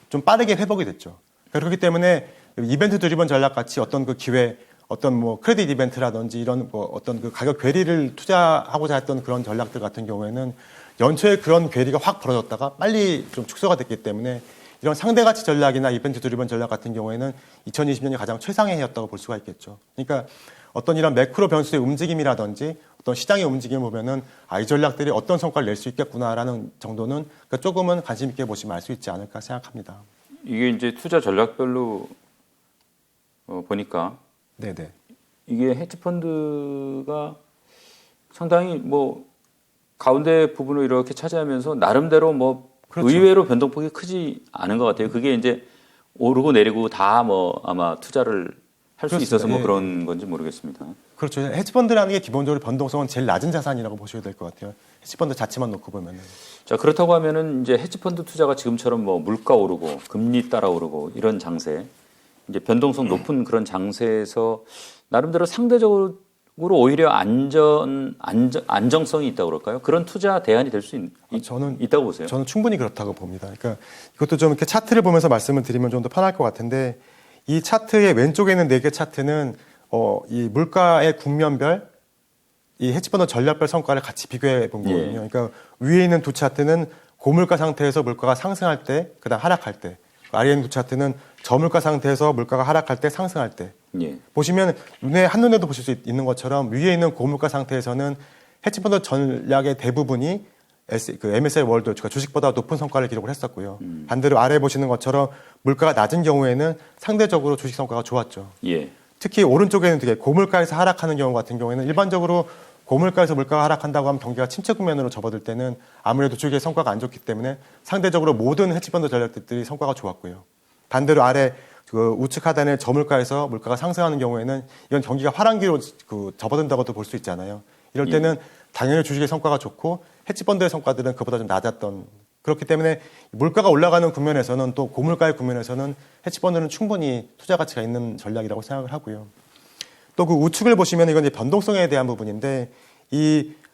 좀 빠르게 회복이 됐죠. 그렇기 때문에 이벤트 드리번 전략 같이 어떤 그 기회, 어떤 뭐 크레딧 이벤트라든지 이런 뭐 어떤 그 가격 괴리를 투자하고자 했던 그런 전략들 같은 경우에는 연초에 그런 괴리가 확 벌어졌다가 빨리 좀 축소가 됐기 때문에 이런 상대가치 전략이나 이벤트 드리번 전략 같은 경우에는 2020년이 가장 최상의 해였다고 볼 수가 있겠죠. 그러니까 어떤 이런 매크로 변수의 움직임이라든지 어떤 시장의 움직임을 보면은 이 전략들이 어떤 성과를 낼 수 있겠구나라는 정도는 그러니까 조금은 관심 있게 보시면 알 수 있지 않을까 생각합니다. 이게 이제 투자 전략별로 보니까 네네. 이게 헤지펀드가 상당히 뭐 가운데 부분을 이렇게 차지하면서 나름대로 뭐 그렇죠. 의외로 변동폭이 크지 않은 것 같아요. 그게 이제 오르고 내리고 다 뭐 아마 투자를 할 수 있어서 뭐 그런 건지 모르겠습니다. 그렇죠. 헤지펀드라는 게 기본적으로 변동성은 제일 낮은 자산이라고 보셔야 될 것 같아요. 헤지펀드 자체만 놓고 보면은. 자, 그렇다고 하면은 이제 헤지펀드 투자가 지금처럼 뭐 물가 오르고 금리 따라 오르고 이런 장세, 이제 변동성 높은 그런 장세에서 나름대로 상대적으로 오히려 안정성이 있다고 그럴까요? 그런 투자 대안이 될 수 있다고 보세요? 저는 충분히 그렇다고 봅니다. 그러니까 이것도 좀 이렇게 차트를 보면서 말씀을 드리면 좀 더 편할 것 같은데 이 차트의 왼쪽에 있는 4개 차트는 이 물가의 국면별 이 헤지펀드 전략별 성과를 같이 비교해 본 거거든요. 그러니까 위에 있는 두 차트는 고물가 상태에서 물가가 상승할 때, 그다음 하락할 때. 아래에 있는 두 차트는 저물가 상태에서 물가가 하락할 때, 상승할 때. 보시면 한눈에도 보실 수 있는 것처럼 위에 있는 고물가 상태에서는 헤지펀드 전략의 대부분이 MSCI 월드 그러니까 주식보다 높은 성과를 기록을 했었고요. 반대로 아래 보시는 것처럼 물가가 낮은 경우에는 상대적으로 주식 성과가 좋았죠. 특히 오른쪽에는 되게 고물가에서 하락하는 경우 같은 경우에는 일반적으로 고물가에서 물가가 하락한다고 하면 경기가 침체 국면으로 접어들 때는 아무래도 주식의 성과가 안 좋기 때문에 상대적으로 모든 헤지펀드 전략들이 성과가 좋았고요. 반대로 아래 우측 하단의 저물가에서 물가가 상승하는 경우에는 이건 경기가 화랑기로 접어든다고도 볼 수 있잖아요. 이럴 때는 당연히 주식의 성과가 좋고 헤지펀드의 성과들은 그보다 좀 낮았던 그렇기 때문에 물가가 올라가는 국면에서는 또 고물가의 국면에서는 헤지펀드는 충분히 투자 가치가 있는 전략이라고 생각을 하고요. 또 그 우측을 보시면 이건 이제 변동성에 대한 부분인데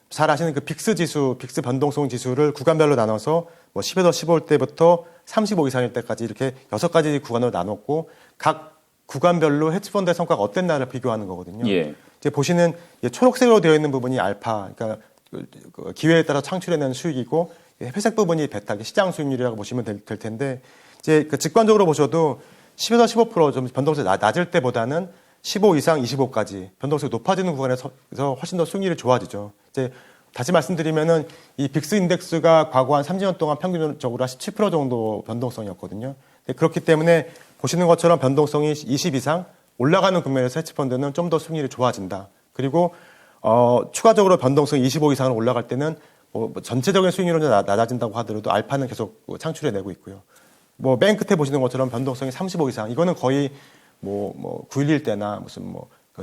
잘 아시는 그 빅스 변동성 지수를 구간별로 나눠서 10에서 15일 때부터 35 이상일 때까지 이렇게 6가지 구간으로 나눴고 각 구간별로 헤지펀드의 성과가 어땠나를 비교하는 거거든요. 이제 보시는 초록색으로 되어 있는 부분이 알파, 그러니까 기회에 따라 창출해낸 수익이고 회색 부분이 베타, 시장 수익률이라고 보시면 될 텐데 이제 직관적으로 보셔도 10에서 15% 변동성이 낮을 때보다는 15 이상 25까지 변동성이 높아지는 구간에서 훨씬 더 수익률이 좋아지죠. 이제 다시 말씀드리면은 이 빅스 인덱스가 과거 한 3년 동안 평균적으로 한 17% 정도 변동성이었거든요. 그렇기 때문에 보시는 것처럼 변동성이 20 이상 올라가는 국면에서 헤지펀드는 좀 더 수익률이 좋아진다. 그리고 추가적으로 변동성이 25 이상으로 올라갈 때는 전체적인 수익률은 낮아진다고 하더라도 알파는 계속 창출해내고 있고요. 맨 끝에 보시는 것처럼 변동성이 35 이상 이거는 거의 911 때나 무슨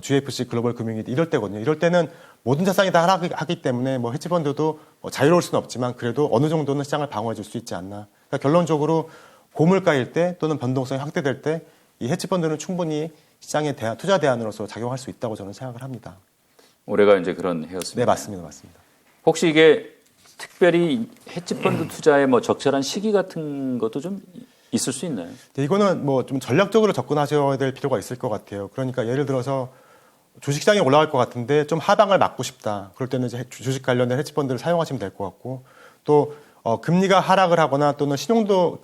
GFC 글로벌 금융위기 이럴 때거든요. 이럴 때는 모든 자산이 다 하락하기 때문에 헤지펀드도 자유로울 수는 없지만 그래도 어느 정도는 시장을 방어해 줄 수 있지 않나. 그러니까 결론적으로 고물가일 때 또는 변동성이 확대될 때 이 헤지펀드는 충분히 시장의 투자 대안으로서 작용할 수 있다고 저는 생각을 합니다. 올해가 이제 그런 해였습니다. 네, 맞습니다. 혹시 이게 특별히 헤지펀드 투자의 적절한 시기 같은 것도 좀 있을 수 있나요? 네, 이거는 좀 전략적으로 접근하셔야 될 필요가 있을 것 같아요. 그러니까 예를 들어서 주식시장이 올라갈 것 같은데 좀 하방을 막고 싶다. 그럴 때는 이제 주식 관련된 헤지펀드를 사용하시면 될 것 같고 또 금리가 하락을 하거나 또는 신용도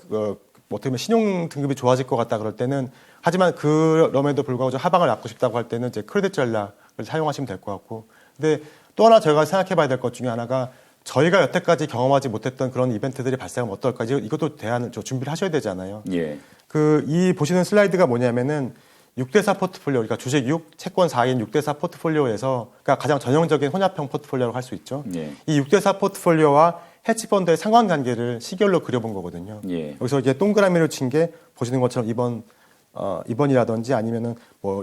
어떻게 보면 신용 등급이 좋아질 것 같다 그럴 때는 하지만 그럼에도 불구하고 좀 하방을 막고 싶다고 할 때는 이제 크레딧 전략을 사용하시면 될 것 같고 근데 또 하나 저희가 생각해 봐야 될 것 중에 하나가 저희가 여태까지 경험하지 못했던 그런 이벤트들이 발생하면 어떨까? 이것도 대안을 준비를 하셔야 되잖아요. 이 보시는 슬라이드가 뭐냐면은 6대4 포트폴리오, 그러니까 주식 6, 채권 4인 6대4 포트폴리오에서 그러니까 가장 전형적인 혼합형 포트폴리오라고 할 수 있죠. 이 6대4 포트폴리오와 헤지펀드의 상관관계를 시계열로 그려본 거거든요. 여기서 이제 동그라미를 친 게 보시는 것처럼 이번이라든지 아니면은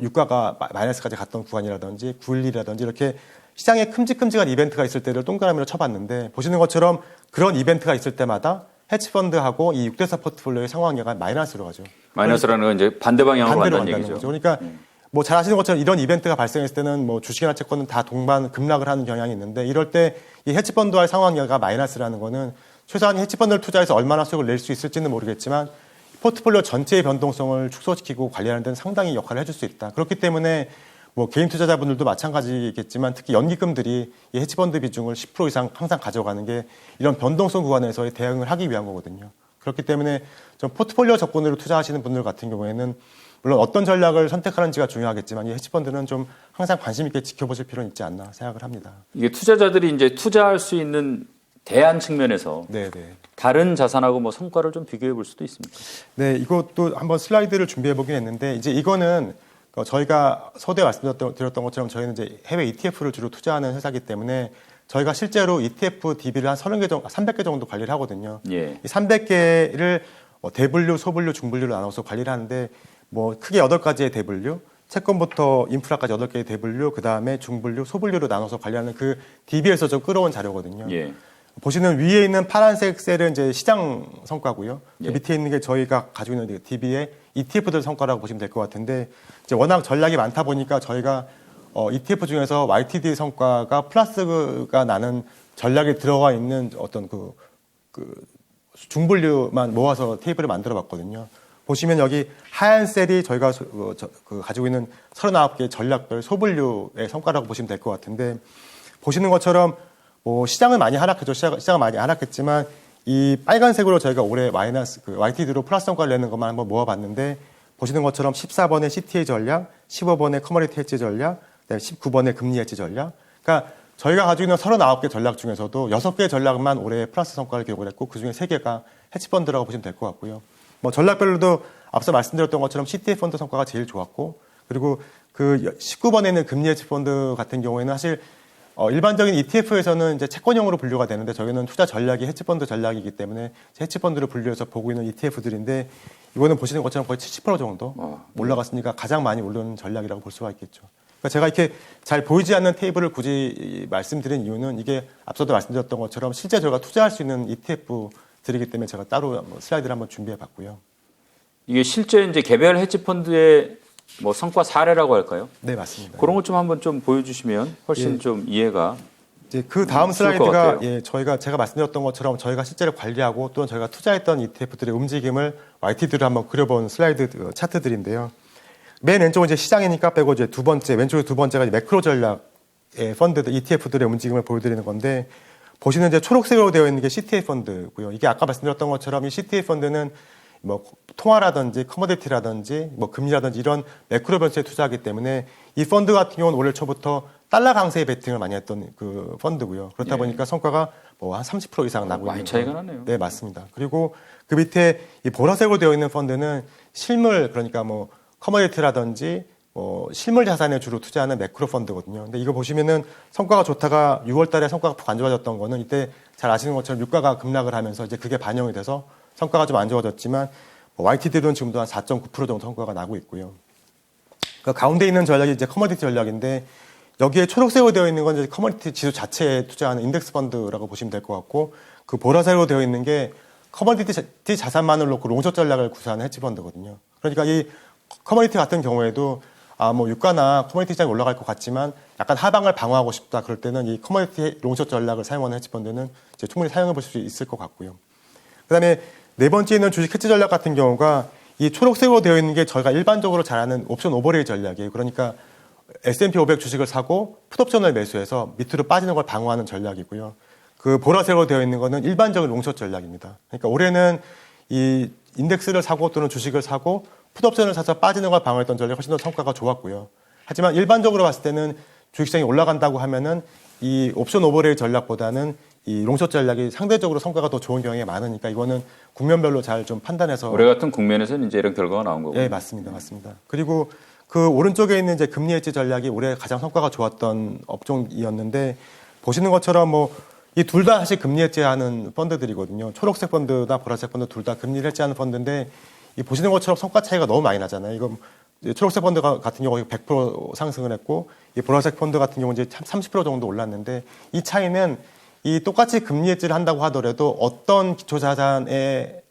유가가 마이너스까지 갔던 구간이라든지 911이라든지 이렇게 시장에 큼직큼직한 이벤트가 있을 때를 동그라미로 쳐봤는데 보시는 것처럼 그런 이벤트가 있을 때마다 헤지펀드하고 이 6대4 포트폴리오의 상관관계가 마이너스로 가죠. 마이너스라는 건 이제 반대 방향으로 간다는 얘기죠. 거죠. 그러니까 잘 아시는 것처럼 이런 이벤트가 발생했을 때는 주식이나 채권은 다 동반 급락을 하는 경향이 있는데 이럴 때 이 헤지펀드와의 상관관계가 마이너스라는 거는 최소한 헤지펀드를 투자해서 얼마나 수익을 낼 수 있을지는 모르겠지만 포트폴리오 전체의 변동성을 축소시키고 관리하는 데는 상당히 역할을 해줄 수 있다. 그렇기 때문에 개인 투자자분들도 마찬가지겠지만 특히 연기금들이 이 헤지펀드 비중을 10% 이상 항상 가져가는 게 이런 변동성 구간에서의 대응을 하기 위한 거거든요. 그렇기 때문에 좀 포트폴리오 접근으로 투자하시는 분들 같은 경우에는 물론 어떤 전략을 선택하는지가 중요하겠지만 이 헤지펀드는 좀 항상 관심 있게 지켜보실 필요는 있지 않나 생각을 합니다. 이게 투자자들이 이제 투자할 수 있는 대안 측면에서 다른 자산하고 성과를 좀 비교해 볼 수도 있습니다. 네, 이것도 한번 슬라이드를 준비해 보긴 했는데 이제 이거는 저희가 서두에 말씀드렸던 것처럼 저희는 이제 해외 ETF를 주로 투자하는 회사이기 때문에 저희가 실제로 ETF DB를 한 30개 정도, 300개 정도 관리를 하거든요. 이 300개를 대분류, 소분류, 중분류로 나눠서 관리를 하는데 크게 8가지의 대분류, 채권부터 인프라까지 8개의 대분류, 그 다음에 중분류, 소분류로 나눠서 관리하는 그 DB에서 좀 끌어온 자료거든요. 보시는 위에 있는 파란색 셀은 이제 시장 성과고요. 그 밑에 있는 게 저희가 가지고 있는 DB의 ETF들 성과라고 보시면 될 것 같은데 이제 워낙 전략이 많다 보니까 저희가 ETF 중에서 YTD 성과가 플러스가 나는 전략이 들어가 있는 어떤 그 중분류만 모아서 테이블을 만들어 봤거든요. 보시면 여기 하얀 셀이 저희가 가지고 있는 39개 전략별 소분류의 성과라고 보시면 될 것 같은데, 보시는 것처럼 뭐 시장은 많이 하락했죠. 시장은 많이 하락했지만 이 빨간색으로 저희가 올해 YTD로 플러스 성과를 내는 것만 한번 모아봤는데, 보시는 것처럼 14번의 CTA 전략, 15번의 커머디티 해지 전략, 19번의 금리 해지 전략. 그러니까 저희가 가지고 있는 39개 전략 중에서도 6개 전략만 올해 플러스 성과를 기록을 했고, 그중에 3개가 해지펀드라고 보시면 될 것 같고요. 뭐 전략별로도 앞서 말씀드렸던 것처럼 CTA 펀드 성과가 제일 좋았고, 그리고 그 19번에 있는 금리 해지 펀드 같은 경우에는 사실 일반적인 ETF에서는 이제 채권형으로 분류가 되는데, 저희는 투자 전략이 해지펀드 전략이기 때문에 해지펀드를 분류해서 보고 있는 ETF들인데, 이거는 보시는 것처럼 거의 70% 정도 올라갔으니까 가장 많이 오르는 전략이라고 볼 수가 있겠죠. 그러니까 제가 이렇게 잘 보이지 않는 테이블을 굳이 말씀드린 이유는, 이게 앞서도 말씀드렸던 것처럼 실제 저희가 투자할 수 있는 ETF들이기 때문에 제가 따로 슬라이드를 한번 준비해 봤고요. 이게 실제 이제 개별 헤지펀드의 뭐 성과 사례라고 할까요? 네, 맞습니다. 그런 것 좀 한번 좀 보여주시면 훨씬 좀 이해가. 이제 그 다음 슬라이드가 제가 말씀드렸던 것처럼 저희가 실제로 관리하고 또는 저희가 투자했던 ETF들의 움직임을 YTD로 한번 그려본 슬라이드 차트들인데요. 맨 왼쪽은 이제 시장이니까 빼고 이제 왼쪽에 두 번째가 이제 매크로 전략의 펀드들, ETF들의 움직임을 보여드리는 건데, 보시는 이제 초록색으로 되어 있는 게 CTA 펀드고요. 이게 아까 말씀드렸던 것처럼 이 CTA 펀드는 뭐 통화라든지 커머디티라든지 뭐 금리라든지 이런 매크로 변수에 투자하기 때문에, 이 펀드 같은 경우는 올해 초부터 달러 강세에 베팅을 많이 했던 그 펀드고요. 그렇다 보니까 성과가 뭐 한 30% 이상 나고 많이 있는 차이가 나네요. 네, 맞습니다. 그리고 그 밑에 이 보라색으로 되어 있는 펀드는 실물, 그러니까 뭐 커머디티라든지 뭐 실물 자산에 주로 투자하는 매크로 펀드거든요. 근데 이거 보시면은 성과가 좋다가 6월 달에 성과가 푹 안 좋아졌던 거는, 이때 잘 아시는 것처럼 유가가 급락을 하면서 이제 그게 반영이 돼서 성과가 좀 안 좋아졌지만, YTD로는 지금도 한 4.9% 정도 성과가 나고 있고요. 그 가운데 있는 전략이 이제 커머디티 전략인데, 여기에 초록색으로 되어 있는 건 이제 커머디티 지수 자체에 투자하는 인덱스 펀드라고 보시면 될 것 같고, 그 보라색으로 되어 있는 게 커머디티 자산만을 놓고 롱숏 전략을 구사하는 헤지 펀드거든요. 그러니까 이 커머디티 같은 경우에도 뭐 유가나 커머디티 시장이 올라갈 것 같지만 약간 하방을 방어하고 싶다, 그럴 때는 이 커머디티 롱숏 전략을 사용하는 헤지 펀드는 이제 충분히 사용해 볼 수 있을 것 같고요. 그다음에 네 번째는 주식 해지 전략 같은 경우가 이 초록색으로 되어 있는 게 저희가 일반적으로 잘 아는 옵션 오버레이 전략이에요. 그러니까 S&P 500 주식을 사고 풋옵션을 매수해서 밑으로 빠지는 걸 방어하는 전략이고요. 그 보라색으로 되어 있는 거는 일반적인 롱숏 전략입니다. 그러니까 올해는 이 인덱스를 사고 또는 주식을 사고 풋옵션을 사서 빠지는 걸 방어했던 전략이 훨씬 더 성과가 좋았고요. 하지만 일반적으로 봤을 때는 주식시장이 올라간다고 하면은 이 옵션 오버레이 전략보다는 이 롱숏 전략이 상대적으로 성과가 더 좋은 경향이 많으니까, 이거는 국면별로 잘 좀 판단해서. 올해 같은 국면에서는 이제 이런 결과가 나온 거고요. 네, 맞습니다. 그리고 그 오른쪽에 있는 이제 금리 해지 전략이 올해 가장 성과가 좋았던 업종이었는데, 보시는 것처럼 뭐 이 둘 다 사실 금리 해지하는 펀드들이거든요. 초록색 펀드나 보라색 펀드 둘 다 금리를 해지하는 펀드인데, 이 보시는 것처럼 성과 차이가 너무 많이 나잖아요. 이거 초록색 펀드 같은 경우 100% 상승을 했고, 이 보라색 펀드 같은 경우 이제 30% 정도 올랐는데, 이 차이는 이 똑같이 금리 해지를 한다고 하더라도 어떤 기초자산의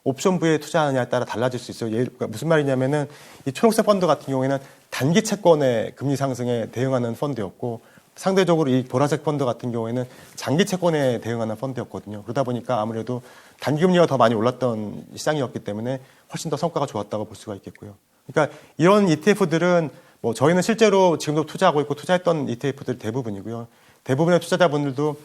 옵션부에 투자하느냐에 따라 달라질 수 있어요. 그러니까 무슨 말이냐면은, 이 초록색 펀드 같은 경우에는 단기 채권의 금리 상승에 대응하는 펀드였고, 상대적으로 이 보라색 펀드 같은 경우에는 장기 채권에 대응하는 펀드였거든요. 그러다 보니까 아무래도 단기 금리가 더 많이 올랐던 시장이었기 때문에 훨씬 더 성과가 좋았다고 볼 수가 있겠고요. 그러니까 이런 ETF들은 뭐 저희는 실제로 지금도 투자하고 있고 투자했던 ETF들이 대부분이고요. 대부분의 투자자분들도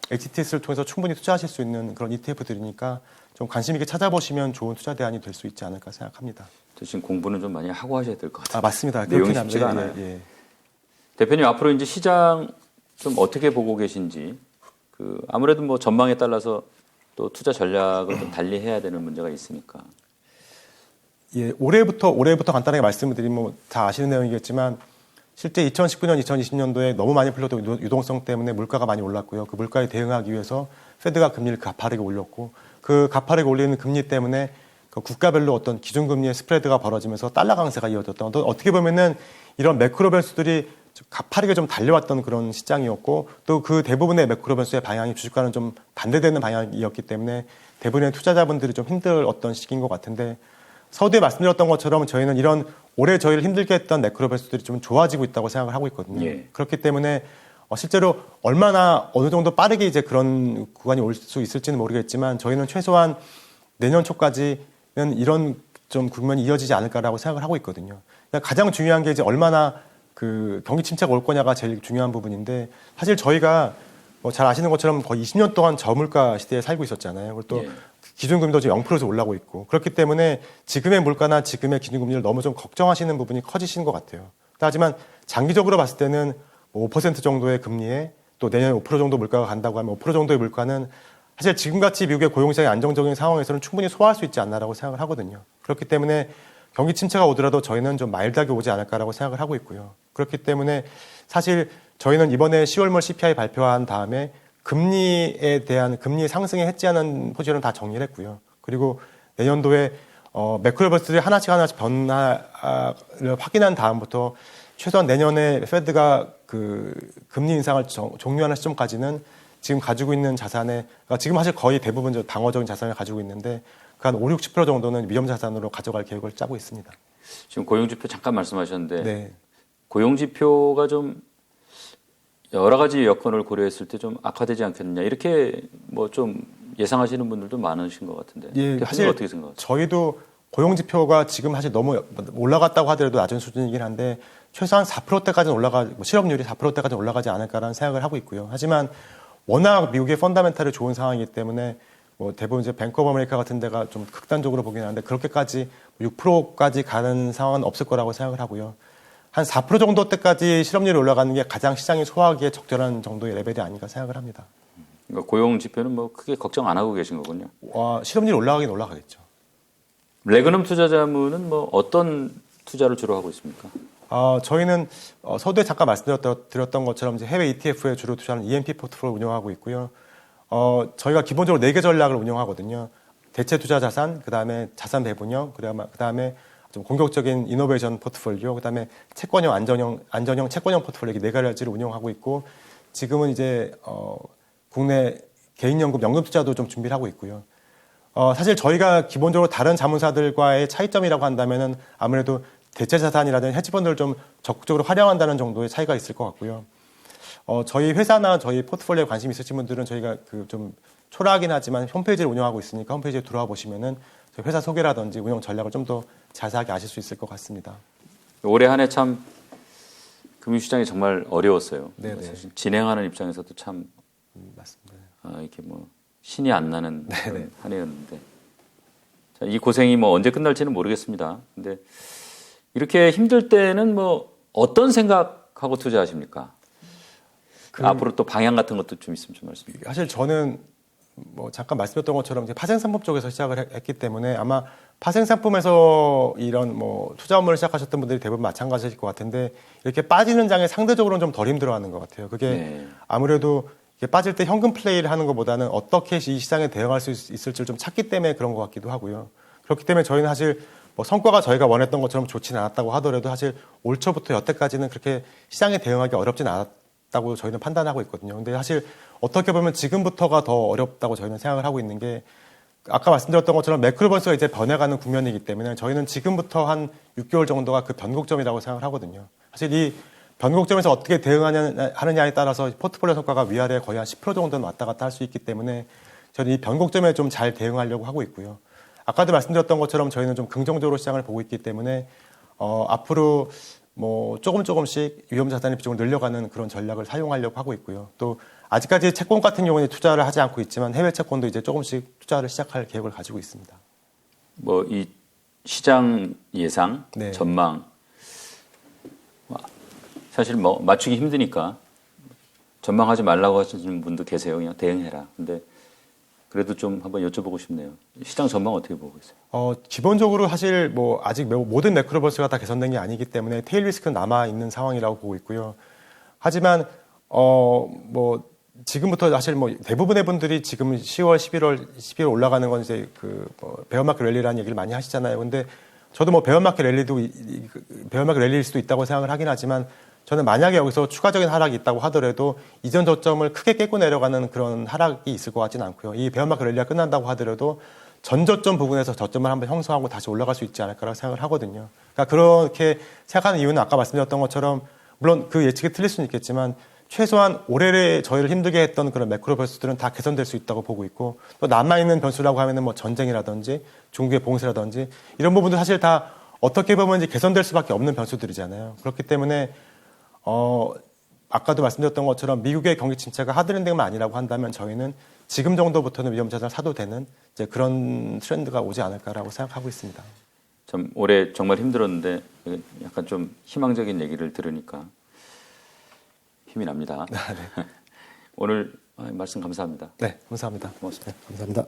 HTS를 통해서 충분히 투자하실 수 있는 그런 ETF들이니까 좀 관심 있게 찾아보시면 좋은 투자 대안이 될 수 있지 않을까 생각합니다. 대신 공부는 좀 많이 하고 하셔야 될 것 같아요. 맞습니다. 내용이 쉽지가 않아요. 예. 대표님, 앞으로 이제 시장 좀 어떻게 보고 계신지, 아무래도 뭐 전망에 따라서 또 투자 전략을 좀 달리 해야 되는 문제가 있으니까. 예, 올해부터 간단하게 말씀을 드리면 다 아시는 내용이겠지만, 실제 2019년, 2020년도에 너무 많이 풀렸던 유동성 때문에 물가가 많이 올랐고요. 그 물가에 대응하기 위해서 페드가 금리를 가파르게 올렸고, 그 가파르게 올리는 금리 때문에 그 국가별로 어떤 기준금리의 스프레드가 벌어지면서 달러 강세가 이어졌던, 어떻게 보면은 이런 매크로 변수들이 가파르게 좀 달려왔던 그런 시장이었고, 또 그 대부분의 매크로 변수의 방향이 주식과는 좀 반대되는 방향이었기 때문에 대부분의 투자자분들이 좀 힘들 어떤 시기인 것 같은데, 서두에 말씀드렸던 것처럼 저희는 이런 올해 저희를 힘들게 했던 매크로버스들이 좀 좋아지고 있다고 생각을 하고 있거든요. 예. 그렇기 때문에 실제로 얼마나 어느 정도 빠르게 이제 그런 구간이 올 수 있을지는 모르겠지만 저희는 최소한 내년 초까지는 이런 좀 국면이 이어지지 않을까라고 생각을 하고 있거든요. 그러니까 가장 중요한 게 이제 얼마나 그 경기 침체가 올 거냐가 제일 중요한 부분인데 사실 저희가 뭐 잘 아시는 것처럼 거의 20년 동안 저물가 시대에 살고 있었잖아요. 그리고 또 예. 기준금리도 지금 0%에서 올라오고 있고 그렇기 때문에 지금의 물가나 지금의 기준금리를 너무 좀 걱정하시는 부분이 커지시는 것 같아요. 하지만 장기적으로 봤을 때는 5% 정도의 금리에 또 내년에 5% 정도 물가가 간다고 하면 5% 정도의 물가는 사실 지금같이 미국의 고용시장이 안정적인 상황에서는 충분히 소화할 수 있지 않나라고 생각을 하거든요. 그렇기 때문에 경기 침체가 오더라도 저희는 좀 마일드하게 오지 않을까라고 생각을 하고 있고요. 그렇기 때문에 사실 저희는 이번에 10월 말 CPI 발표한 다음에 금리에 대한 금리 상승에 해지하는 포지션을 다 정리를 했고요. 그리고 내년도에 매크로버스들이 하나씩 변화를 확인한 다음부터 최소한 내년에 페드가 그 금리 인상을 종료하는 시점까지는 지금 가지고 있는 자산에 그러니까 지금 사실 거의 대부분 방어적인 자산을 가지고 있는데 그 한 5, 60% 정도는 위험 자산으로 가져갈 계획을 짜고 있습니다. 지금 고용지표 잠깐 말씀하셨는데 네. 고용지표가 좀 여러 가지 여건을 고려했을 때 좀 악화되지 않겠느냐 이렇게 뭐 좀 예상하시는 분들도 많으신 것 같은데 예, 사실 어떻게 생각하세요? 저희도 고용지표가 지금 사실 너무 올라갔다고 하더라도 낮은 수준이긴 한데 최소한 4%대까지는 실업률이 4%대까지 올라가지 않을까라는 생각을 하고 있고요. 하지만 워낙 미국의 펀더멘탈이 좋은 상황이기 때문에 뭐 대부분 이제 뱅크 오브 아메리카 같은 데가 좀 극단적으로 보긴 하는데 그렇게까지 6%까지 가는 상황은 없을 거라고 생각을 하고요. 한 4% 정도 때까지 실업률이 올라가는 게 가장 시장이 소화하기에 적절한 정도의 레벨이 아닌가 생각을 합니다. 그러니까 고용 지표는 뭐 크게 걱정 안 하고 계신 거군요. 실업률이 올라가긴 올라가겠죠. 레그넘 투자자문은 뭐 어떤 투자를 주로 하고 있습니까? 저희는 서두에 잠깐 말씀드렸던 것처럼 이제 해외 ETF에 주로 투자하는 EMP 포트폴리오 운영하고 있고요. 저희가 기본적으로 4개 전략을 운영하거든요. 대체 투자 자산, 그다음에 자산 배분형, 그다음에 좀 공격적인 이노베이션 포트폴리오, 그다음에 채권형, 안전형 채권형 포트폴리오 이렇게 4가지를 운영하고 있고 지금은 이제 국내 개인연금, 연금 투자도 좀 준비를 하고 있고요. 사실 저희가 기본적으로 다른 자문사들과의 차이점이라고 한다면은 아무래도 대체 자산이라든지 헤지펀드를 좀 적극적으로 활용한다는 정도의 차이가 있을 것 같고요. 저희 회사나 저희 포트폴리오에 관심 있으신 분들은 저희가 그 좀 초라하긴 하지만 홈페이지를 운영하고 있으니까 홈페이지에 들어와 보시면은 저희 회사 소개라든지 운영 전략을 좀 더 자세하게 아실 수 있을 것 같습니다. 올해 한 해 참 금융시장이 정말 어려웠어요. 네네. 사실 진행하는 입장에서도 참 맞습니다. 이렇게 뭐 신이 안 나는 한 해였는데 자, 이 고생이 뭐 언제 끝날지는 모르겠습니다. 근데 이렇게 힘들 때는 뭐 어떤 생각하고 투자하십니까? 앞으로 또 방향 같은 것도 좀 있으면 좀 말씀해 주세요. 사실 저는 뭐 잠깐 말씀드렸던 것처럼 이제 파생상품 쪽에서 시작을 했기 때문에 아마 파생상품에서 이런 뭐 투자 업무를 시작하셨던 분들이 대부분 마찬가지일 것 같은데 이렇게 빠지는 장에 상대적으로는 좀 덜 힘들어하는 것 같아요. 그게 아무래도 이게 빠질 때 현금 플레이를 하는 것보다는 어떻게 이 시장에 대응할 수 있을지를 좀 찾기 때문에 그런 것 같기도 하고요. 그렇기 때문에 저희는 사실 뭐 성과가 저희가 원했던 것처럼 좋지는 않았다고 하더라도 사실 올 초부터 여태까지는 그렇게 시장에 대응하기 어렵진 않았다고 저희는 판단하고 있거든요. 근데 사실 어떻게 보면 지금부터가 더 어렵다고 저희는 생각을 하고 있는 게 아까 말씀드렸던 것처럼 매크로버스가 이제 변해가는 국면이기 때문에 저희는 지금부터 한 6개월 정도가 그 변곡점이라고 생각을 하거든요. 사실 이 변곡점에서 어떻게 대응하느냐에 따라서 포트폴리오 성과가 위아래 거의 한 10% 정도는 왔다 갔다 할 수 있기 때문에 저는 이 변곡점에 좀 잘 대응하려고 하고 있고요. 아까도 말씀드렸던 것처럼 저희는 좀 긍정적으로 시장을 보고 있기 때문에 앞으로 뭐 조금씩 위험 자산의 비중을 늘려가는 그런 전략을 사용하려고 하고 있고요. 또 아직까지 채권 같은 경우는 투자를 하지 않고 있지만 해외 채권도 이제 조금씩 투자를 시작할 계획을 가지고 있습니다. 뭐 이 시장 예상, 전망 사실 뭐 맞추기 힘드니까 전망하지 말라고 하시는 분도 계세요. 그냥 대응해라. 근데 그래도 좀 한번 여쭤보고 싶네요. 시장 전망 어떻게 보고 있어요? 기본적으로 사실 뭐 아직 모든 매크로버스가 다 개선된 게 아니기 때문에 테일 리스크는 남아 있는 상황이라고 보고 있고요. 하지만 뭐 지금부터 사실 뭐 대부분의 분들이 지금 10월, 11월 올라가는 건 이제 뭐 베어마켓 랠리라는 얘기를 많이 하시잖아요. 근데 저도 뭐 베어마켓 랠리일 수도 있다고 생각을 하긴 하지만 저는 만약에 여기서 추가적인 하락이 있다고 하더라도 이전 저점을 크게 깨고 내려가는 그런 하락이 있을 것 같지는 않고요. 이 베어마켓 랠리가 끝난다고 하더라도 전저점 부분에서 저점을 한번 형성하고 다시 올라갈 수 있지 않을까라고 생각을 하거든요. 그러니까 그렇게 생각하는 이유는 아까 말씀드렸던 것처럼 물론 그 예측이 틀릴 수는 있겠지만 최소한 올해에 저희를 힘들게 했던 그런 매크로 변수들은 다 개선될 수 있다고 보고 있고 또 남아있는 변수라고 하면은 뭐 전쟁이라든지 중국의 봉쇄라든지 이런 부분도 사실 다 어떻게 보면 이제 개선될 수밖에 없는 변수들이잖아요. 그렇기 때문에 아까도 말씀드렸던 것처럼 미국의 경기 침체가 하드랜딩만 아니라고 한다면 저희는 지금 정도부터는 위험자산을 사도 되는 이제 그런 트렌드가 오지 않을까라고 생각하고 있습니다. 참 올해 정말 힘들었는데 약간 좀 희망적인 얘기를 들으니까 힘이 납니다. 네. 오늘 말씀 감사합니다. 네, 감사합니다. 고맙습니다. 네, 감사합니다.